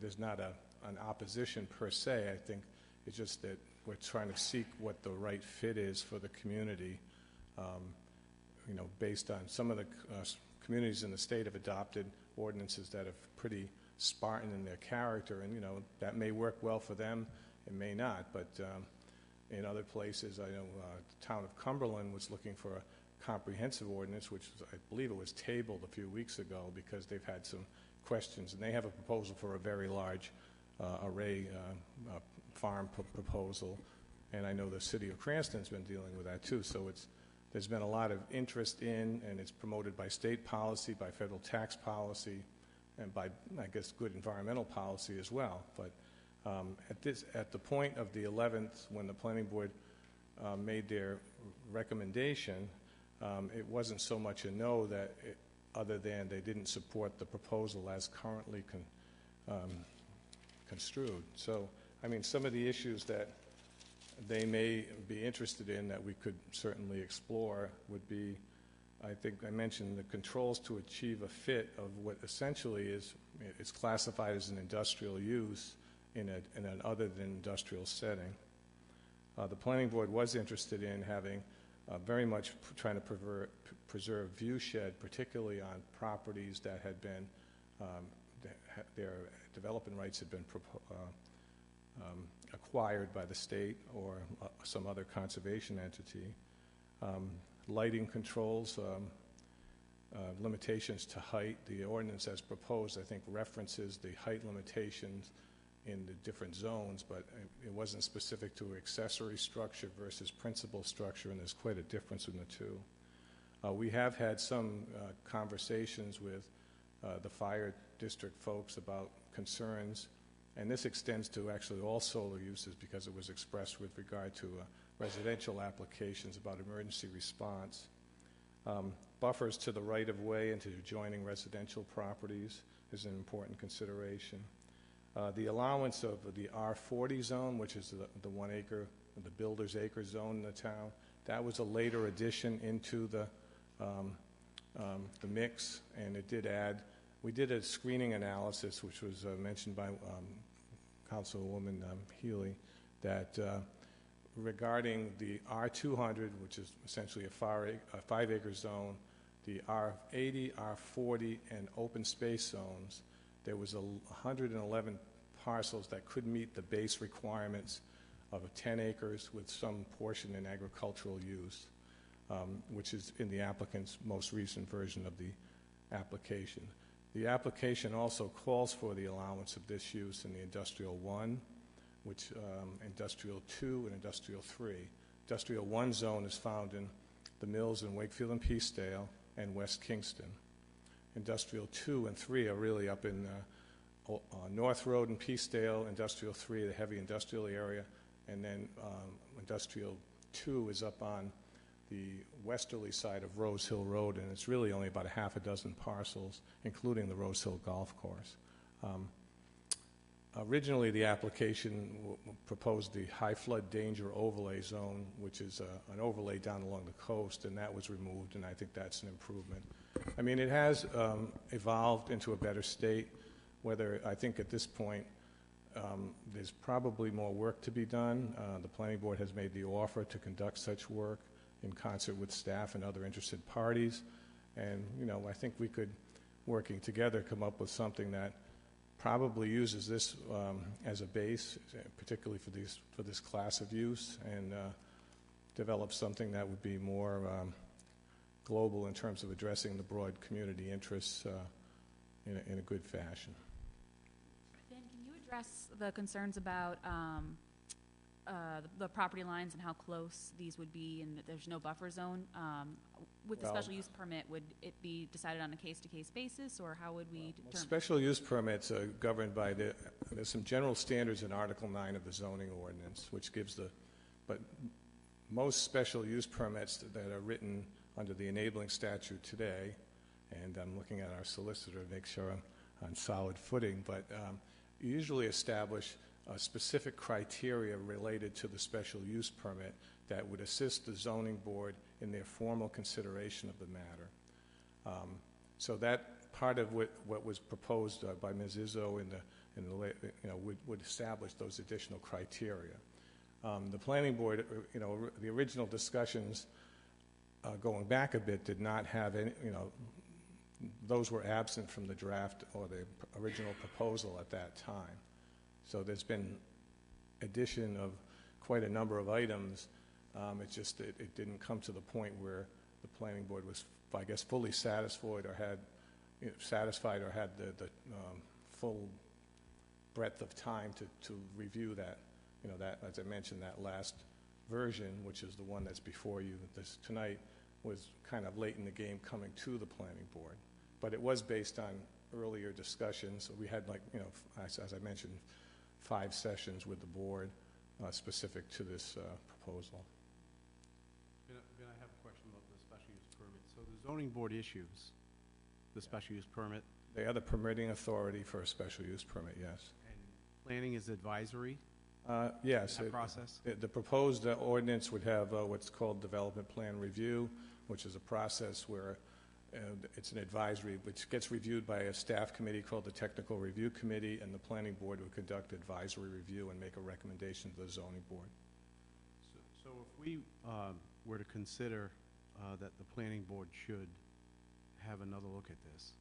P: there's not an opposition per se. I think it's just that we're trying to seek what the right fit is for the community, based on some of the communities in the state have adopted ordinances that are pretty Spartan in their character, and that may work well for them, it may not, but in other places, I know the town of Cumberland was looking for a comprehensive ordinance, which was, I believe it was tabled a few weeks ago because they've had some questions, and they have a proposal for a very large array farm proposal, and I know the city of Cranston's been dealing with that too, so there's been a lot of interest in, and it's promoted by state policy, by federal tax policy, and by, I guess, good environmental policy as well. But at the point of the 11th, when the planning board made their recommendation, it wasn't so much a no other than they didn't support the proposal as currently construed. So, I mean, some of the issues that they may be interested in that we could certainly explore would be, I think I mentioned the controls to achieve a fit of what essentially is classified as an industrial use in an other than industrial setting. The planning board was interested in having very much trying to preserve view shed, particularly on properties that had been, their development rights had been acquired by the state or some other conservation entity. Lighting controls, limitations to height. The ordinance as proposed, I think, references the height limitations in the different zones, but it wasn't specific to accessory structure versus principal structure, and there's quite a difference in the two. We have had some conversations with the fire district folks about concerns And this extends to actually all solar uses because it was expressed with regard to residential applications about emergency response. Buffers to the right-of-way and to adjoining residential properties is an important consideration. The allowance of the R40 zone, which is the 1 acre, the builder's acre zone in the town, that was a later addition into the mix, and it did add, we did a screening analysis, which was mentioned by Councilwoman Healy, that regarding the R200, which is essentially a 5-acre zone, the R80, R40, and open space zones, there was 111 parcels that could meet the base requirements of 10 acres with some portion in agricultural use, which is in the applicant's most recent version of the application. The application also calls for the allowance of this use in the Industrial 1, which Industrial 2 and Industrial 3. Industrial 1 zone is found in the mills in Wakefield and Peacedale and West Kingston. Industrial 2 and 3 are really up in North Road and Peacedale. Industrial 3, the heavy industrial area, and then Industrial 2 is up on the westerly side of Rose Hill Road, and it's really only about a half a dozen parcels, including the Rose Hill Golf Course. Originally, the application proposed the high flood danger overlay zone, which is an overlay down along the coast, and that was removed, and I think that's an improvement. I mean, it has evolved into a better state, whether I think at this point there's probably more work to be done. The Planning Board has made the offer to conduct such work in concert with staff and other interested parties, and, you know, I think we could, working together, come up with something that probably uses this as a base, particularly for this class of use, and develop something that would be more global in terms of addressing the broad community interests in a good fashion.
G: Ben, can you address the concerns about the property lines and how close these would be, and that there's no buffer zone? With the special use permit, would it be decided on a case-to-case basis, or how would we determine?
P: Special use permits are governed by there's some general standards in Article 9 of the zoning ordinance, which gives but most special use permits that are written under the enabling statute today, and I'm looking at our solicitor to make sure I'm on solid footing, but usually establish specific criteria related to the special use permit that would assist the zoning board in their formal consideration of the matter. So that part of what was proposed by Ms. Izzo would establish those additional criteria. The planning board, the original discussions going back a bit did not have any, those were absent from the draft or the original proposal at that time. So there's been addition of quite a number of items. It didn't come to the point where the planning board was, I guess, fully satisfied or had the full breadth of time to review that. That, as I mentioned, that last version, which is the one that's before you tonight, was kind of late in the game coming to the planning board. But it was based on earlier discussions. So we had, as I mentioned, 5 sessions with the board specific to this proposal.
Q: Ben, I have a question about the special use permit. So the zoning board issues the special use permit?
P: They are the permitting authority for a special use permit, yes.
Q: And planning is advisory?
P: Yes.
Q: That process?
P: The proposed ordinance would have what's called development plan review, which is a process where it's an advisory, which gets reviewed by a staff committee called the Technical Review Committee, and the planning board would conduct advisory review and make a recommendation to the zoning board.
Q: So if we were to consider that the planning board should have another look at this,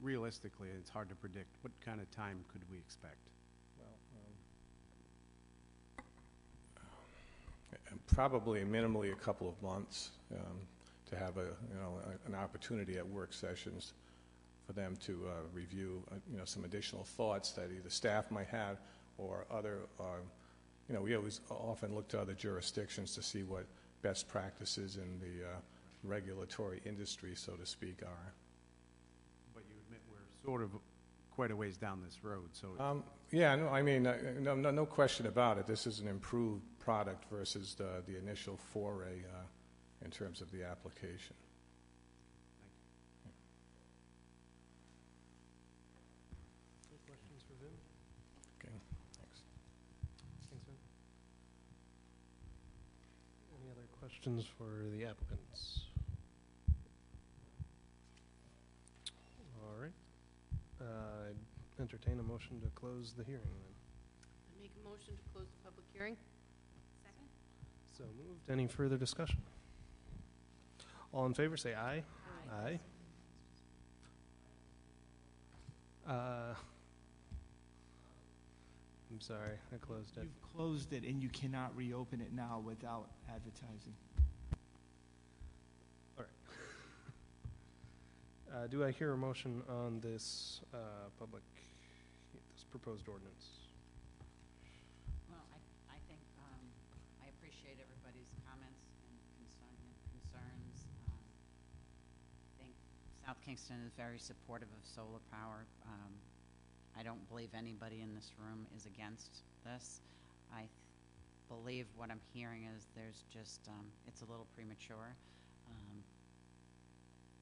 Q: realistically, it's hard to predict. What kind of time could we expect?
P: Probably minimally a couple of months to have an opportunity at work sessions for them to review some additional thoughts that either staff might have or other. We always often look to other jurisdictions to see what best practices in the regulatory industry, so to speak, are.
Q: But you admit we're sort of quite a ways down this road, so.
P: Yeah, no, I mean, no question about it. This is an improved product versus the initial foray in terms of the application.
A: Questions for Vin?
P: Okay, thanks.
A: Thanks, Vin. Any other questions for the applicants? All right. I'd entertain a motion to close the hearing then.
C: I make a motion to close the public hearing.
G: Second?
A: So moved. Any further discussion? All in favor, say aye. Aye. I'm sorry, I closed it.
R: You've closed it, and you cannot reopen it now without advertising.
A: All right. Do I hear a motion on this this proposed ordinance?
H: Well, I think, I appreciate everybody's comments and concerns. I think South Kingston is very supportive of solar power. I don't believe anybody in this room is against this. I believe what I'm hearing is there's just, it's a little premature.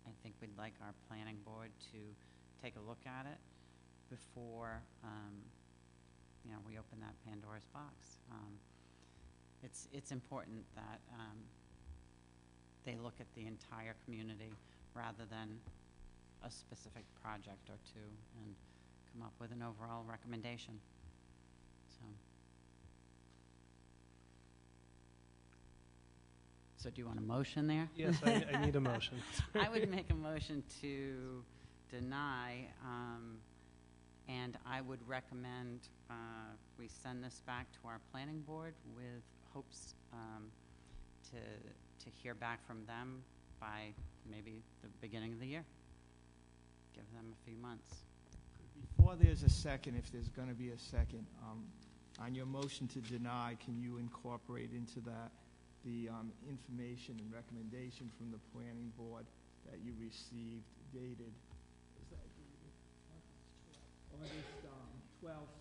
H: I think we'd like our planning board to take a look at it before, we open that Pandora's box. It's important that they look at the entire community rather than a specific project or two and come up with an overall recommendation. So do you want a motion there?
A: Yes, I need a motion.
H: I would make a motion to deny, and I would recommend we send this back to our planning board with hopes to hear back from them by maybe the beginning of the year. Give them a few months.
R: Before there's a second, if there's going to be a second, on your motion to deny, can you incorporate into that the information and recommendation from the planning board that you received dated, is that dated August 12th?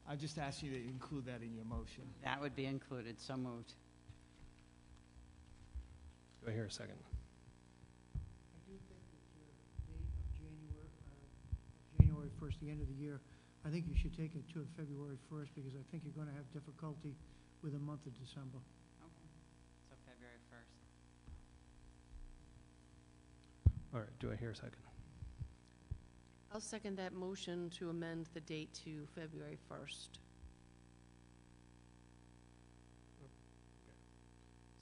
R: I just asked you to include that in your motion.
H: That would be included. So moved.
A: Do I hear a second?
O: I do think that your date of January 1st, the end of the year, I think you should take it to February 1st because I think you're going to have difficulty with the month of December.
H: Okay. So February 1st.
A: All right, do I hear a second?
C: I'll second that motion to amend the date to February 1st.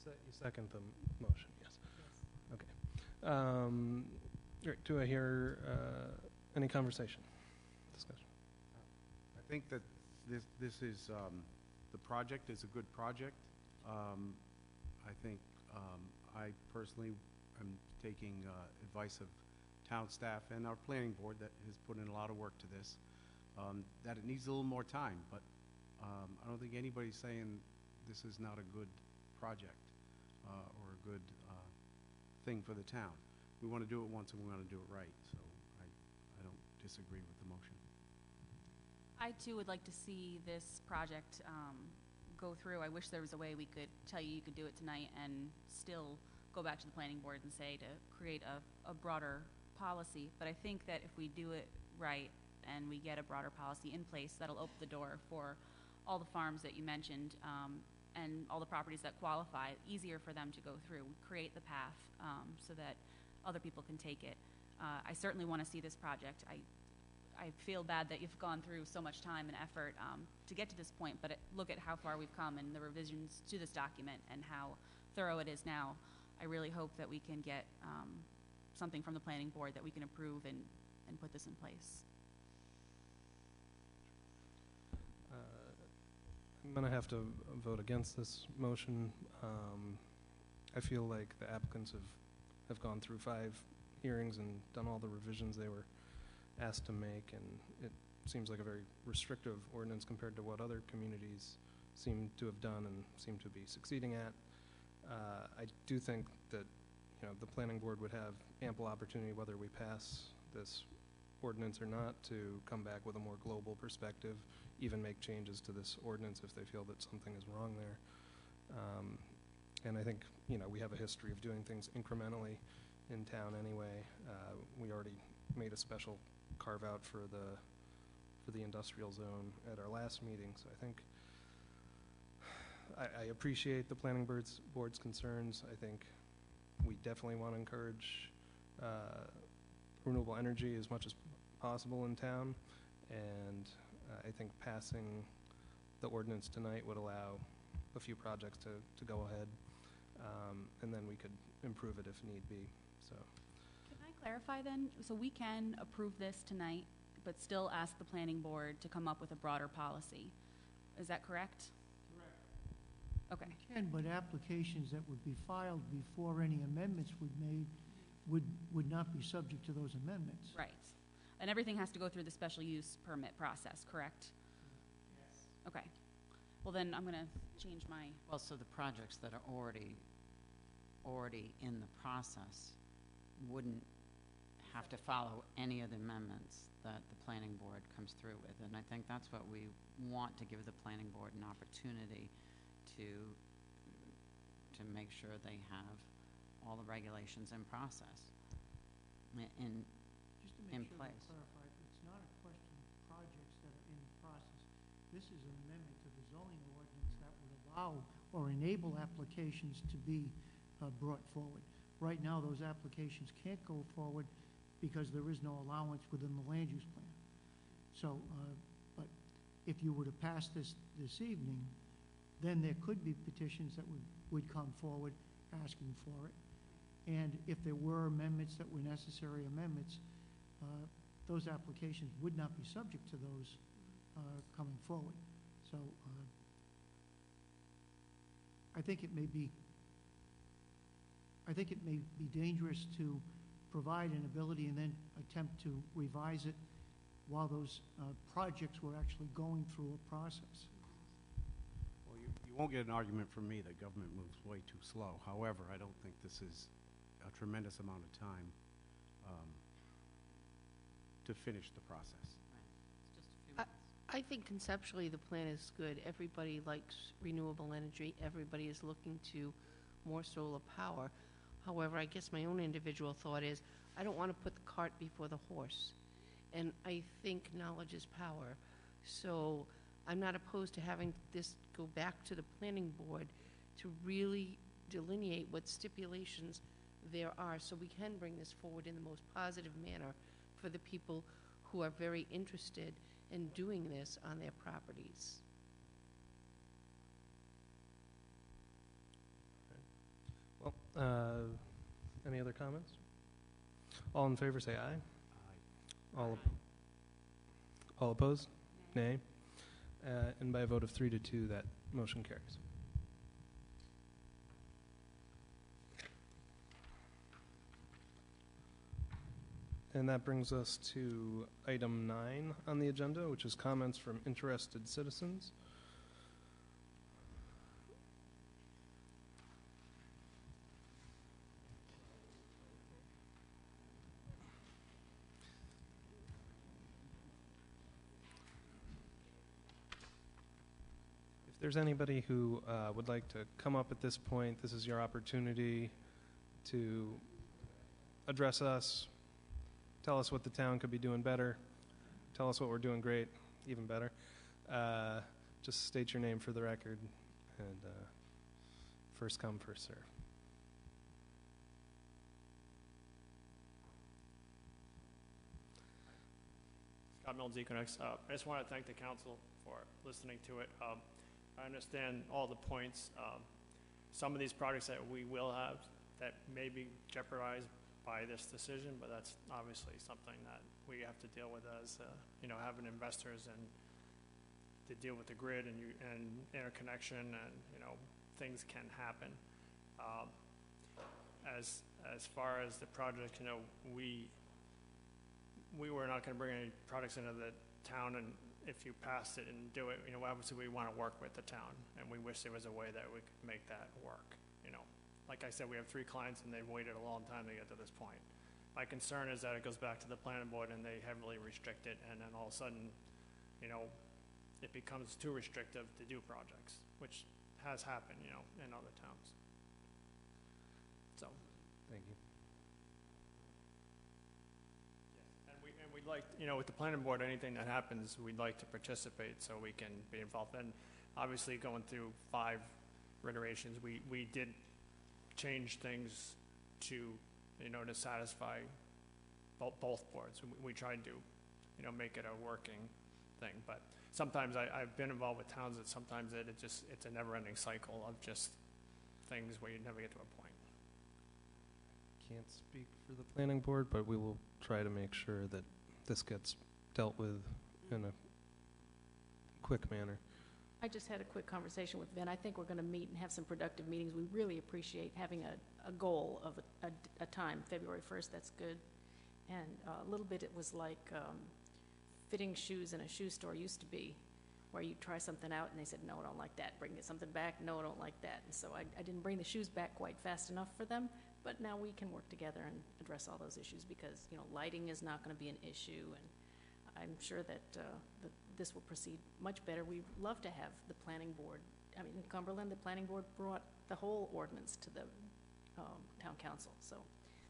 A: You second the motion, yes. Okay. All right, do I hear any conversation, discussion?
Q: I think that this is, the project is a good project. I think I personally am taking advice of town staff and our planning board that has put in a lot of work to this, that it needs a little more time, but I don't think anybody's saying this is not a good project or a good thing for the town. We want to do it once and we want to do it right, so I don't disagree with the motion.
G: I too would like to see this project go through. I wish there was a way we could tell you could do it tonight and still go back to the planning board and say to create a broader policy. But I think that if we do it right and we get a broader policy in place, that'll open the door for all the farms that you mentioned and all the properties that qualify, easier for them to go through, create the path so that other people can take it. I certainly want to see this project. I feel bad that you've gone through so much time and effort to get to this point, but look at how far we've come and the revisions to this document and how thorough it is now. I really hope that we can get something from the planning board that we can approve and put this in place.
A: I'm going to have to vote against this motion. I feel like the applicants have gone through 5 hearings and done all the revisions they were asked to make, and it seems like a very restrictive ordinance compared to what other communities seem to have done and seem to be succeeding at. I do think that the planning board would have ample opportunity, whether we pass this ordinance or not, to come back with a more global perspective, even make changes to this ordinance if they feel that something is wrong there. And I think, we have a history of doing things incrementally in town anyway. We already made a special carve-out for the industrial zone at our last meeting, so I think I appreciate the planning board's concerns. I think we definitely want to encourage renewable energy as much as possible in town, and I think passing the ordinance tonight would allow a few projects to go ahead, and then we could improve it if need be. So,
G: Can I clarify then? So we can approve this tonight, but still ask the planning board to come up with a broader policy. Is that correct? Correct. Okay.
O: You can, but applications that would be filed before any amendments were made would not be subject to those amendments.
G: Right. And everything has to go through the special use permit process, correct? Yes. Okay. Well, then I'm going to change my...
H: Well, so the projects that are already in the process wouldn't have to follow any of the amendments that the planning board comes through with. And I think that's what we want, to give the planning board an opportunity to make sure they have all the regulations in process, in
O: Just to make sure
H: place.
O: to clarify, it's not a question of projects that are in process. This is an amendment to the zoning ordinance that would allow or enable applications to be brought forward. Right now, those applications can't go forward because there is no allowance within the land use plan. So, but if you were to pass this evening, then there could be petitions that would come forward asking for it. And if there were amendments that were necessary amendments, those applications would not be subject to those coming forward. So I think it may be dangerous to provide an ability and then attempt to revise it while those projects were actually going through a process.
Q: Well, you won't get an argument from me that government moves way too slow. However, I don't think this is a tremendous amount of time to finish the process.
H: It's just a few months.
C: I think conceptually the plan is good. Everybody likes renewable energy. Everybody is looking to more solar power. However, I guess my own individual thought is I don't want to put the cart before the horse. And I think knowledge is power. So I'm not opposed to having this go back to the planning board to really delineate what stipulations there are, so we can bring this forward in the most positive manner for the people who are very interested in doing this on their properties.
A: well, any other comments? All in favor say aye. All opposed? Nay. And by a vote of 3-2, that motion carries. And that brings us to item 9 on the agenda, which is comments from interested citizens. If there's anybody who would like to come up at this point, this is your opportunity to address us. Tell us what the town could be doing better. Tell us what we're doing great, even better. Just state your name for the record, and first come, first serve.
F: Scott Mills, Econex. I just want to thank the council for listening to it. I understand all the points. Some of these projects that we will have that may be jeopardized by this decision, but that's obviously something that we have to deal with as, having investors and to deal with the grid and interconnection, and, things can happen. As far as the project, we were not going to bring any products into the town, and if you passed it and do it, obviously we want to work with the town, and we wish there was a way that we could make that work, like I said, we have 3 clients and they've waited a long time to get to this point. My concern is that it goes back to the planning board and they heavily restrict it, and then all of a sudden, you know, it becomes too restrictive to do projects, which has happened, you know, in other towns. So.
A: Thank you.
F: And we'd like, you know, with the planning board, anything that happens, we'd like to participate so we can be involved. And obviously, going through 5 iterations, we did change things to, you know, to satisfy both boards. We tried to, you know, make it a working thing. But sometimes I've been involved with towns that sometimes it's a never-ending cycle of just things where you never get to a point.
A: Can't speak for the planning board, but we will try to make sure that this gets dealt with in a quick manner.
D: I just had a quick conversation with Vin. I think we're going to meet and have some productive meetings. We really appreciate having a goal of a time, February 1st. That's good. And a little bit it was like fitting shoes in a shoe store used to be, where you try something out and they said, no, I don't like that. Bring something back. No, I don't like that. And so I didn't bring the shoes back quite fast enough for them. But now we can work together and address all those issues because, you know, lighting is not going to be an issue. And I'm sure that this will proceed much better. We'd love to have the planning board. I mean, in Cumberland, the planning board brought the whole ordinance to the town council. So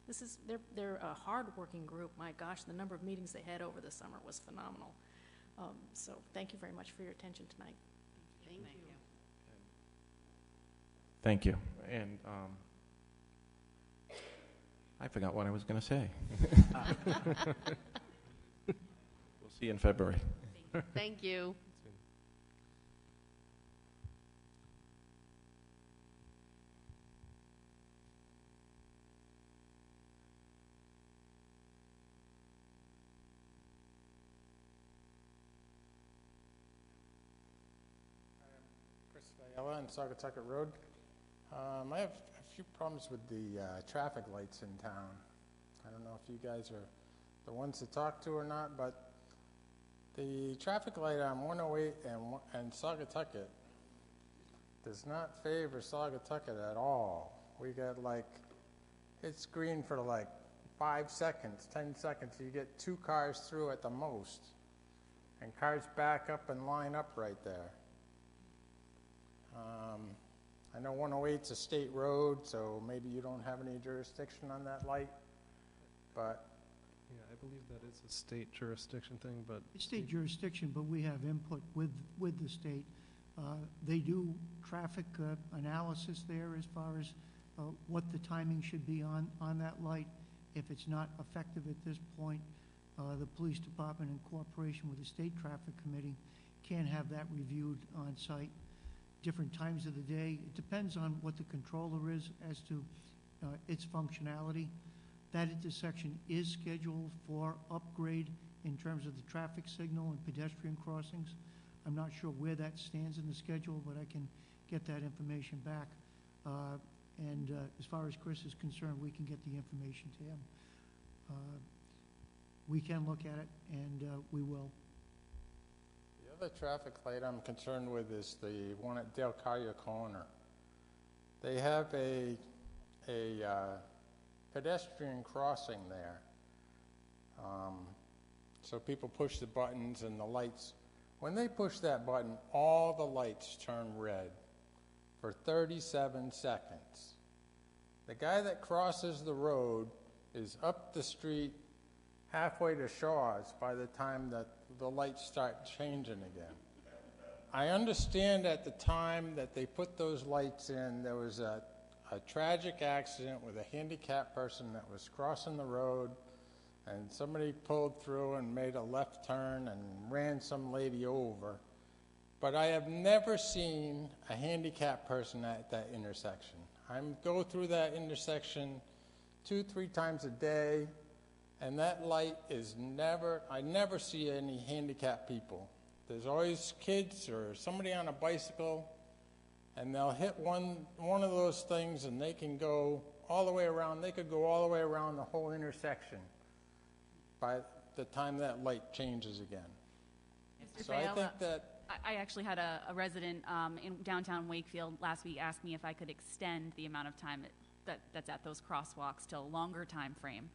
D: this is, they're a hard-working group. My gosh, the number of meetings they had over the summer was phenomenal. So thank you very much for your attention tonight.
C: Thank you.
E: Thank you. And I forgot what I was going to say. We'll see you in February.
C: Thank you.
M: Chris Vayella on Saugatucket Road. I have a few problems with the traffic lights in town. I don't know if you guys are the ones to talk to or not, but the traffic light on 108 and Saugatucket does not favor Saugatucket at all. We get like, it's green for like 5 seconds, 10 seconds. You get 2 cars through at the most, and cars back up and line up right there. I know 108's a state road, so maybe you don't have any jurisdiction on that light, but...
A: Yeah, I believe that is a state jurisdiction thing, but...
O: It's state jurisdiction, but we have input with the state. They do traffic analysis there as far as what the timing should be on that light. If it's not effective at this point, the police department in cooperation with the state traffic committee can have that reviewed on site. Different times of the day. It depends on what the controller is as to its functionality. That intersection is scheduled for upgrade in terms of the traffic signal and pedestrian crossings. I'm not sure where that stands in the schedule, but I can get that information back. And as far as Chris is concerned, we can get the information to him. We can look at it, and we will.
M: The other traffic light I'm concerned with is the one at Dale Collier Corner. They have a pedestrian crossing there. So people push the buttons and the lights. When they push that button, all the lights turn red for 37 seconds. The guy that crosses the road is up the street halfway to Shaw's by the time that the lights start changing again. I understand at the time that they put those lights in, there was a tragic accident with a handicapped person that was crossing the road, and somebody pulled through and made a left turn and ran some lady over. But I have never seen a handicapped person at that intersection. I go through that intersection 2-3 times a day, and that light is I never see any handicapped people. There's always kids or somebody on a bicycle, and they'll hit one of those things and they can go all the way around. They could go all the way around the whole intersection by the time that light changes again.
G: Mr.
M: So I
G: Vayella,
M: think that...
G: I actually had a resident in downtown Wakefield last week ask me if I could extend the amount of time that's at those crosswalks till a longer time frame.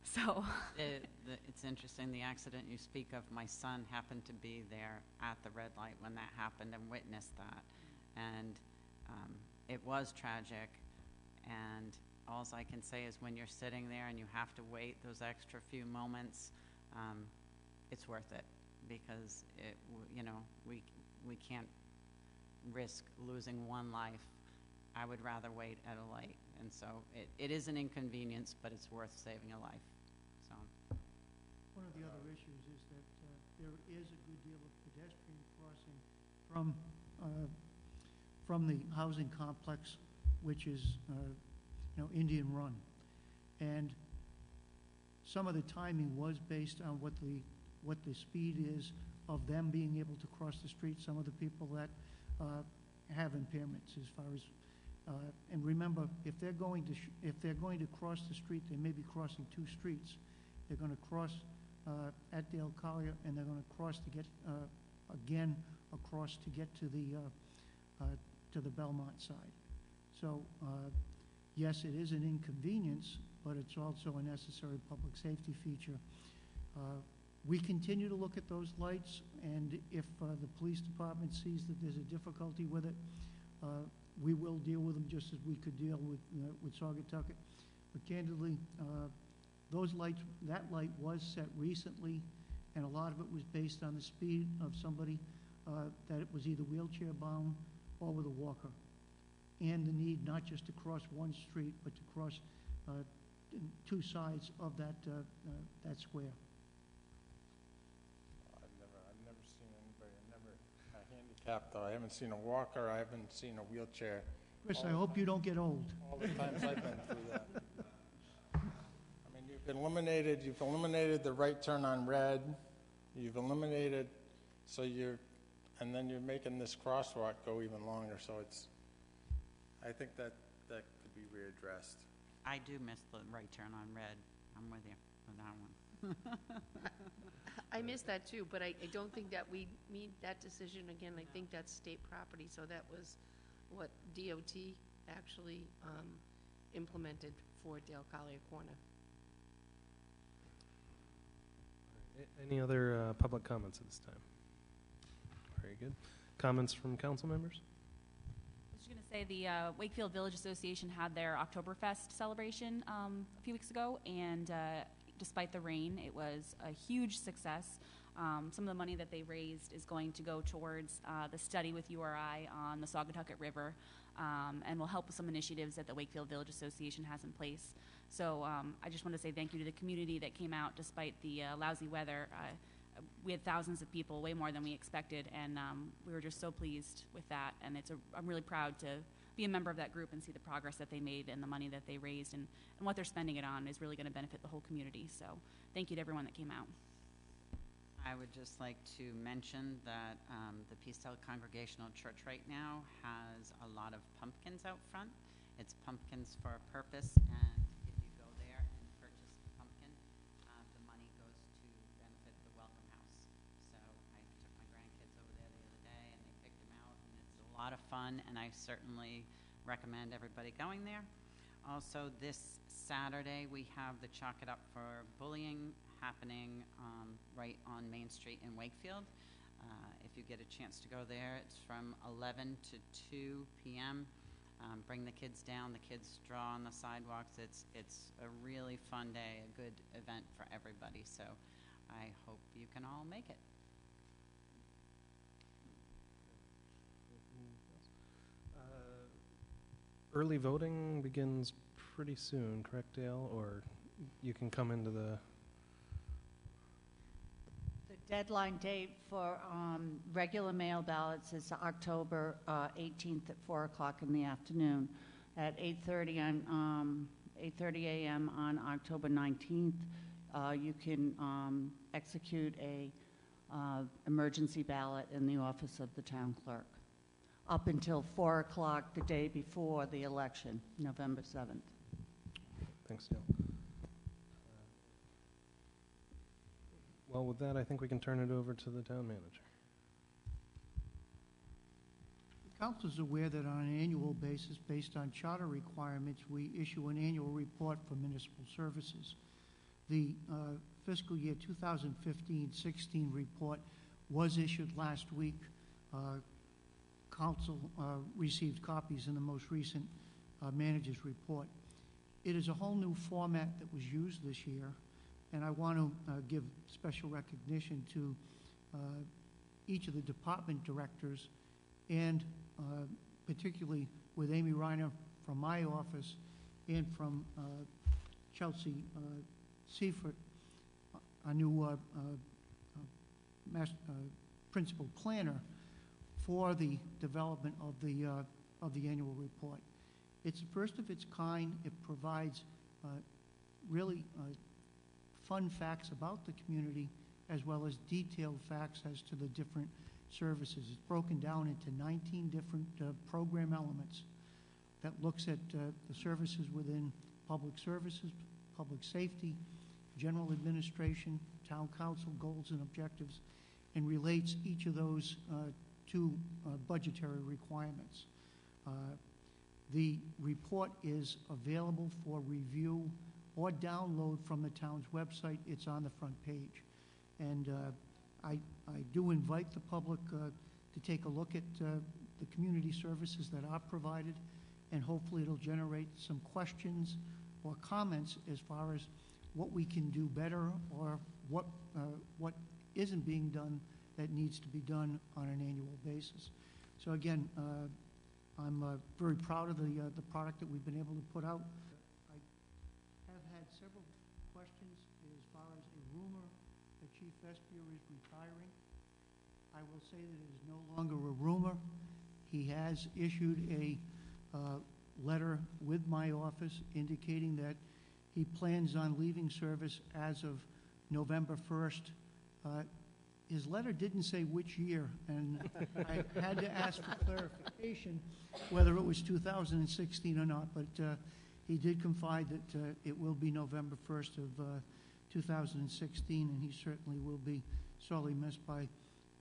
G: So
H: It's interesting, the accident you speak of, my son happened to be there at the red light when that happened and witnessed that. And it was tragic, and all I can say is when you're sitting there and you have to wait those extra few moments, it's worth it, because we can't risk losing one life. I would rather wait at a light, and so it is an inconvenience, but it's worth saving a life. So
O: One of the other issues is that there is a good deal of pedestrian crossing from the housing complex, which is, Indian Run. And some of the timing was based on what the speed is of them being able to cross the street. Some of the people that have impairments as far as, and remember, if they're going to cross the street, they may be crossing two streets. They're going to cross at Dale Collier, and they're going to cross to get again across to get to the Belmont side. So yes, it is an inconvenience, but it's also a necessary public safety feature. We continue to look at those lights, and if the police department sees that there's a difficulty with it, we will deal with them just as we could deal with Saugatucket. But candidly, that light was set recently, and a lot of it was based on the speed of somebody that was either wheelchair bound or with a walker, and the need not just to cross one street, but to cross two sides of that square.
M: I've never seen anybody, handicapped, though. I haven't seen a walker, I haven't seen a wheelchair.
O: Chris, I hope you don't get old.
M: All the times I've been through that. I mean, you've eliminated the right turn on red, you've eliminated, and then you're making this crosswalk go even longer, so I think that could be readdressed.
H: I do miss the right turn on red. I'm with you on that one.
C: I missed that too, but I don't think that we need that decision again. I think that's state property, so that was what DOT actually implemented for Dale Collier Corner.
A: Any other public comments at this time? Very good. Comments from council members?
G: I was just going to say the Wakefield Village Association had their Oktoberfest celebration a few weeks ago, and despite the rain, it was a huge success. Some of the money that they raised is going to go towards the study with URI on the Saugatucket River, and will help with some initiatives that the Wakefield Village Association has in place. So I just want to say thank you to the community that came out despite the lousy weather. We had thousands of people, way more than we expected, and we were just so pleased with that. And I'm really proud to be a member of that group and see the progress that they made and the money that they raised, and what they're spending it on is really going to benefit the whole community. So thank you to everyone that came out.
H: I would just like to mention that the Peacetown Congregational Church right now has a lot of pumpkins out front. It's Pumpkins for a Purpose, and if you go there and purchase a pumpkin, the money goes to benefit the Welcome House. So I took my grandkids over there the other day, and they picked them out, and it's a lot of fun, and I certainly recommend everybody going there. Also, this Saturday, we have the Chalk It Up for Bullying happening right on Main Street in Wakefield. If you get a chance to go there, it's from 11 to 2 p.m. Bring the kids down. The kids draw on the sidewalks. It's a really fun day, a good event for everybody. So I hope you can all make it.
A: Early voting begins pretty soon, correct, Dale? Or you can come into the...
B: The deadline date for regular mail ballots is October 18th at 4 o'clock in the afternoon. At 8:30 a.m. on October 19th, you can execute a emergency ballot in the office of the town clerk, up until 4 o'clock the day before the election, November 7th.
A: Thanks, Dale. Well, with that, I think we can turn it over to the town manager.
O: Council is aware that on an annual basis, based on charter requirements, we issue an annual report for municipal services. The fiscal year 2015-16 report was issued last week. Council received copies in the most recent manager's report. It is a whole new format that was used this year, and I want to give special recognition to each of the department directors, and particularly with Amy Reiner from my office and from Chelsea Seifert, a new principal planner, for the development of the annual report. It's the first of its kind. It provides really fun facts about the community, as well as detailed facts as to the different services. It's broken down into 19 different program elements that looks at the services within public services, public safety, general administration, town council goals and objectives, and relates each of those to budgetary requirements. The report is available for review or download from the town's website. It's on the front page. And I do invite the public to take a look at the community services that are provided, and hopefully it'll generate some questions or comments as far as what we can do better, or what isn't being done that needs to be done on an annual basis. So again, I'm very proud of the product that we've been able to put out. I have had several questions as far as a rumor that Chief Vespier is retiring. I will say that it is no longer a rumor. He has issued a letter with my office indicating that he plans on leaving service as of November 1st. His letter didn't say which year, and I had to ask for clarification whether it was 2016 or not, but he did confide that it will be November 1st of 2016, and he certainly will be sorely missed by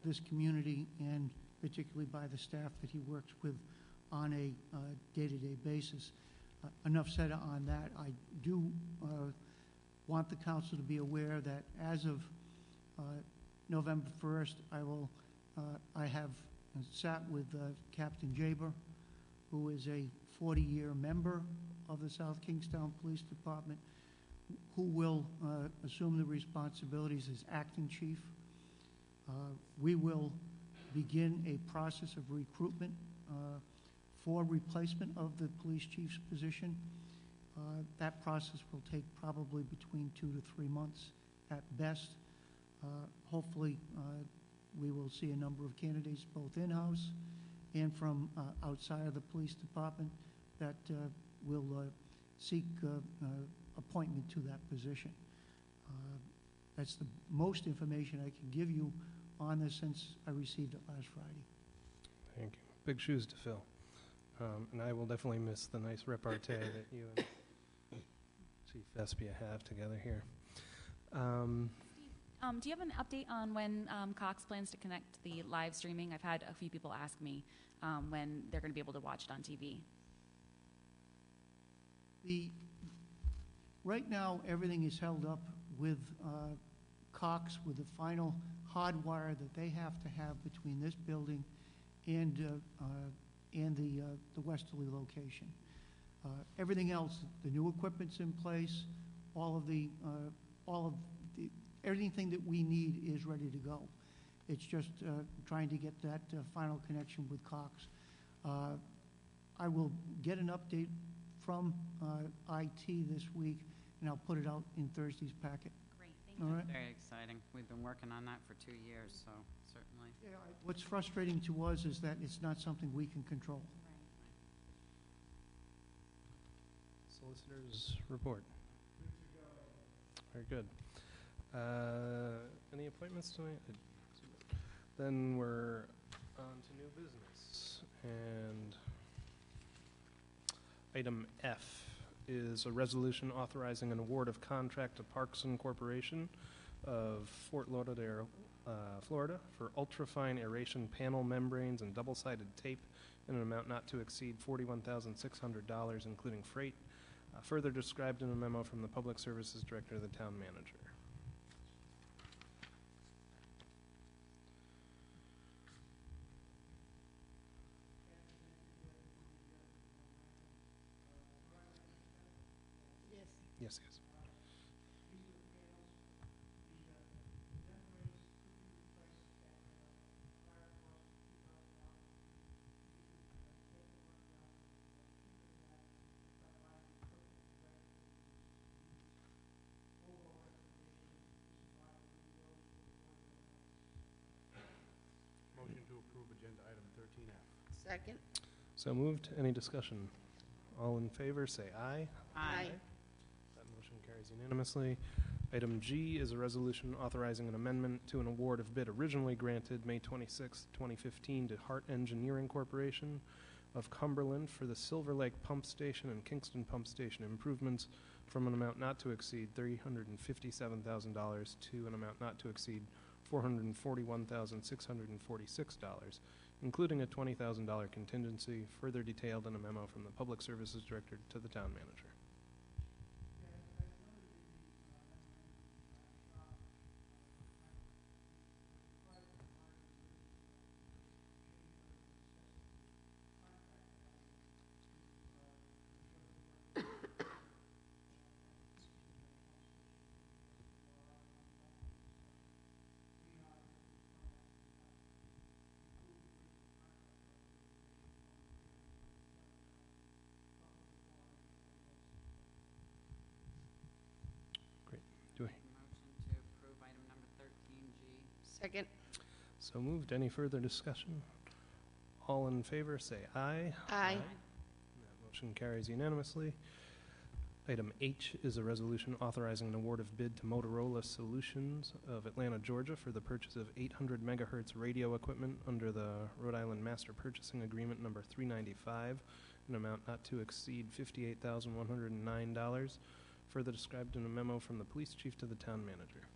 O: this community, and particularly by the staff that he works with on a day-to-day basis. Enough said on that. I do want the council to be aware that as of November 1st, I have sat with Captain Jaber, who is a 40-year member of the South Kingstown Police Department, who will assume the responsibilities as acting chief. We will begin a process of recruitment for replacement of the police chief's position. That process will take probably between 2 to 3 months at best. Hopefully, we will see a number of candidates, both in-house and from outside of the police department, that will seek appointment to that position. That's the most information I can give you on this since I received it last Friday.
A: Thank you. Big shoes to fill. And I will definitely miss the nice repartee that you and Chief Vespia have together here.
S: Do you have an update on when Cox plans to connect the live streaming? I've had a few people ask me when they're going to be able to watch it on TV.
O: Right now, everything is held up with Cox, with the final hardwire that they have to have between this building and the Westerly location. Everything else, the new equipment's in place. Everything that we need is ready to go. It's just trying to get that final connection with Cox. I will get an update from IT this week, and I'll put it out in Thursday's packet.
S: Great, thank
O: you. All right?
H: Very exciting. We've been working on that for 2 years, so certainly.
O: Yeah, what's frustrating to us is that it's not something we can control.
A: Solicitor's report. Very good. Any appointments tonight? Then we're on to new business. And item F is a resolution authorizing an award of contract to Parkson Corporation of Fort Lauderdale, Florida, for ultrafine aeration panel membranes and double-sided tape in an amount not to exceed $41,600, including freight, further described in a memo from the Public Services Director to the Town Manager. Yes, yes.
Q: Motion to approve agenda item 13F.
C: Second?
A: So moved. Any discussion? All in favor, say aye.
C: Aye.
A: That motion carries unanimously. Item G is a resolution authorizing an amendment to an award of bid originally granted May 26, 2015 to Hart Engineering Corporation of Cumberland for the Silver Lake Pump Station and Kingston Pump Station improvements from an amount not to exceed $357,000 to an amount not to exceed $441,646, including a $20,000 contingency, further detailed in a memo from the Public Services Director to the Town Manager. Do I?
H: Motion to approve item number 13G.
C: Second?
A: So moved. Any further discussion? All in favor, say aye.
C: Aye.
A: That motion carries unanimously. Item H is a resolution authorizing an award of bid to Motorola Solutions of Atlanta, Georgia for the purchase of 800 megahertz radio equipment under the Rhode Island Master Purchasing Agreement number 395, an amount not to exceed $58,109, further described in a memo from the police chief to the town manager.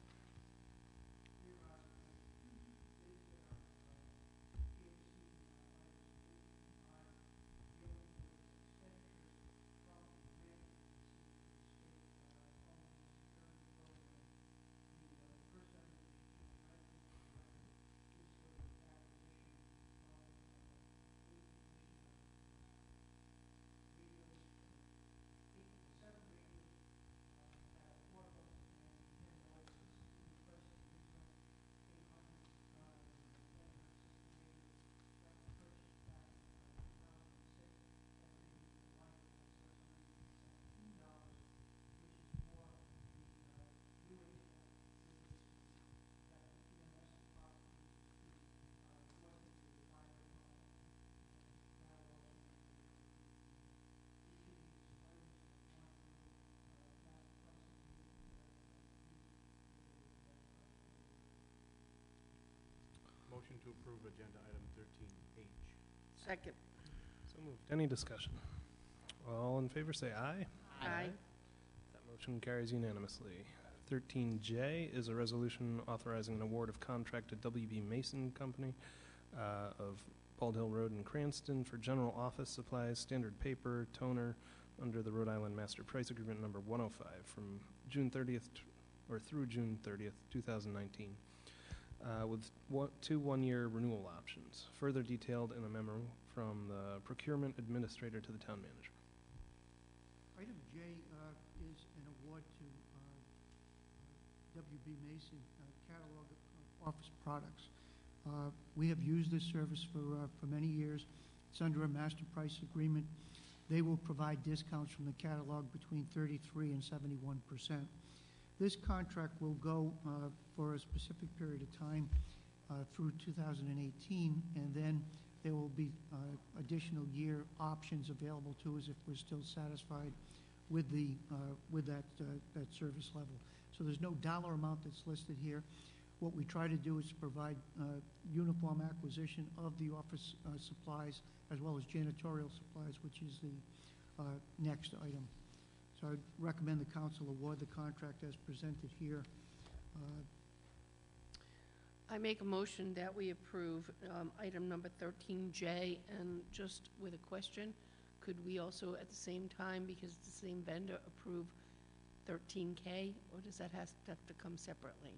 Q: Motion to approve agenda item 13H.
C: Second?
A: So moved. Any discussion? All in favor, say aye.
C: Aye.
A: That motion carries unanimously. 13J is a resolution authorizing an award of contract to WB Mason Company of Bald Hill Road in Cranston for general office supplies, standard paper, toner, under the Rhode Island Master Price Agreement number 105 from June 30th or through June 30th, 2019. With two one-year renewal options, further detailed in a memo from the procurement administrator to the town manager.
O: Item J is an award to WB Mason catalog of office products. We have used this service for many years. It's under a master price agreement. They will provide discounts from the catalog between 33 and 71%. This contract will go for a specific period of time through 2018, and then there will be additional year options available to us if we're still satisfied with that service level. So there's no dollar amount that's listed here. What we try to do is provide uniform acquisition of the office supplies as well as janitorial supplies, which is the next item. So I'd recommend the council award the contract as presented here.
C: I make a motion that we approve item number 13J, and just with a question, could we also at the same time, because it's the same vendor, approve 13K, or does that have to come separately?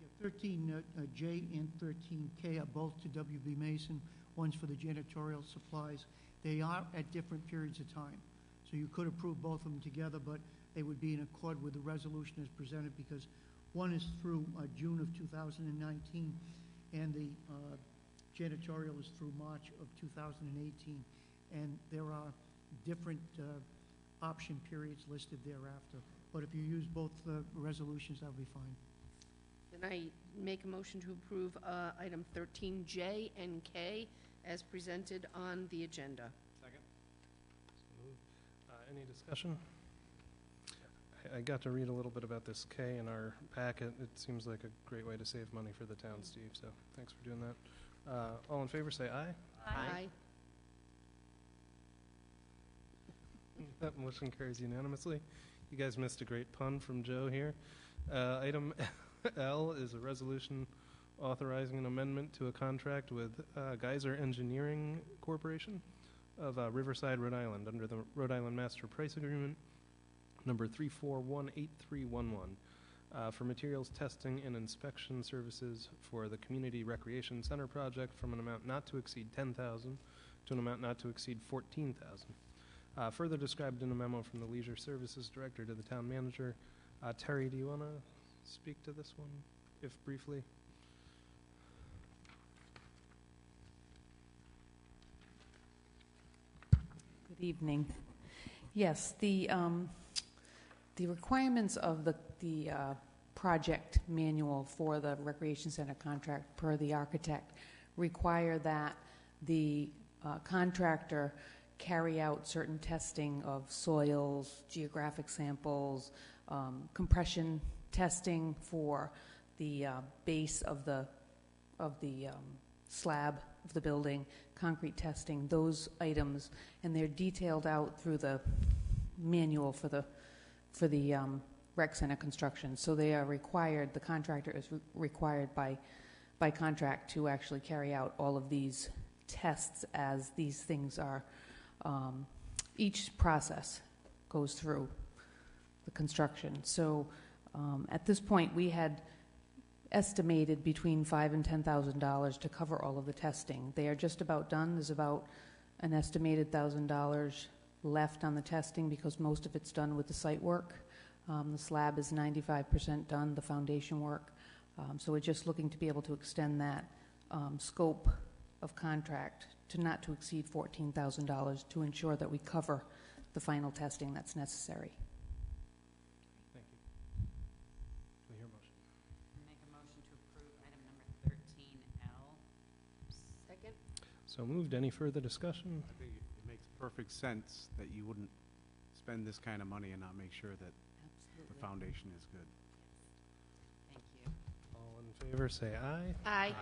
O: Yeah, 13J and 13K are both to WB Mason. One's for the janitorial supplies. They are at different periods of time. So you could approve both of them together, but they would be in accord with the resolution as presented, because one is through June of 2019, and the janitorial is through March of 2018. And there are different option periods listed thereafter. But if you use both resolutions, that'll be fine.
C: Then I make a motion to approve item 13J and K as presented on the agenda.
A: Second. Any discussion? I got to read a little bit about this K in our packet. It seems like a great way to save money for the town, Steve, so thanks for doing that. All in favor, say aye.
C: Aye.
A: That motion carries unanimously. You guys missed a great pun from Joe here. Item L is a resolution authorizing an amendment to a contract with Geyser Engineering Corporation of Riverside, Rhode Island, under the Rhode Island Master Price Agreement number 3418311 for materials testing and inspection services for the Community Recreation Center project from an amount not to exceed $10,000 to an amount not to exceed $14,000. Further described in a memo from the Leisure Services Director to the Town Manager. Terry, do you want to speak to this one, if briefly?
H: Good evening. Yes, the requirements of the project manual for the Recreation Center contract per the architect require that the contractor carry out certain testing of soils, geographic samples, compression testing for the base of the slab of the building, concrete testing, those items, and they're detailed out through the manual for the rec center construction. So they are required, the contractor is required by contract to actually carry out all of these tests as these things are, each process goes through the construction. So at this point we had estimated between $5,000 and $10,000 to cover all of the testing. They are just about done. There's about an estimated $1,000 left on the testing because most of it's done with the site work. The slab is 95% done, the foundation work. So we're just looking to be able to extend that scope of contract to not to exceed $14,000 to ensure that we cover the final testing that's necessary.
A: Thank you. Do we hear a motion?
H: Make a motion to approve item number 13L.
C: Second.
A: So moved. Any further discussion?
Q: I think it makes perfect sense that you wouldn't spend this kind of money and not make sure that the foundation is good.
H: Thank you.
A: All in favor, say aye.
C: Aye.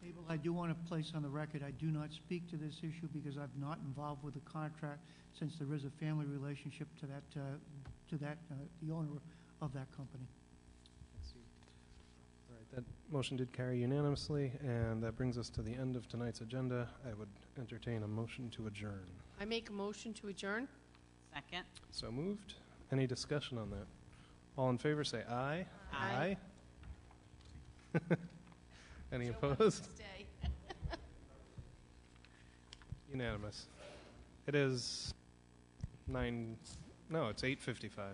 O: Abel, I do want to place on the record, I do not speak to this issue because I'm not involved with the contract, since there is a family relationship to the owner of that company.
A: All right, that motion did carry unanimously, and that brings us to the end of tonight's agenda. I would entertain a motion to adjourn.
C: I make a motion to adjourn.
H: Second.
A: So moved. Any discussion on that? All in favor, say aye.
C: Aye.
A: Any
C: Joe
A: opposed?
C: wants to stay.
A: Unanimous. It is it's 8:55.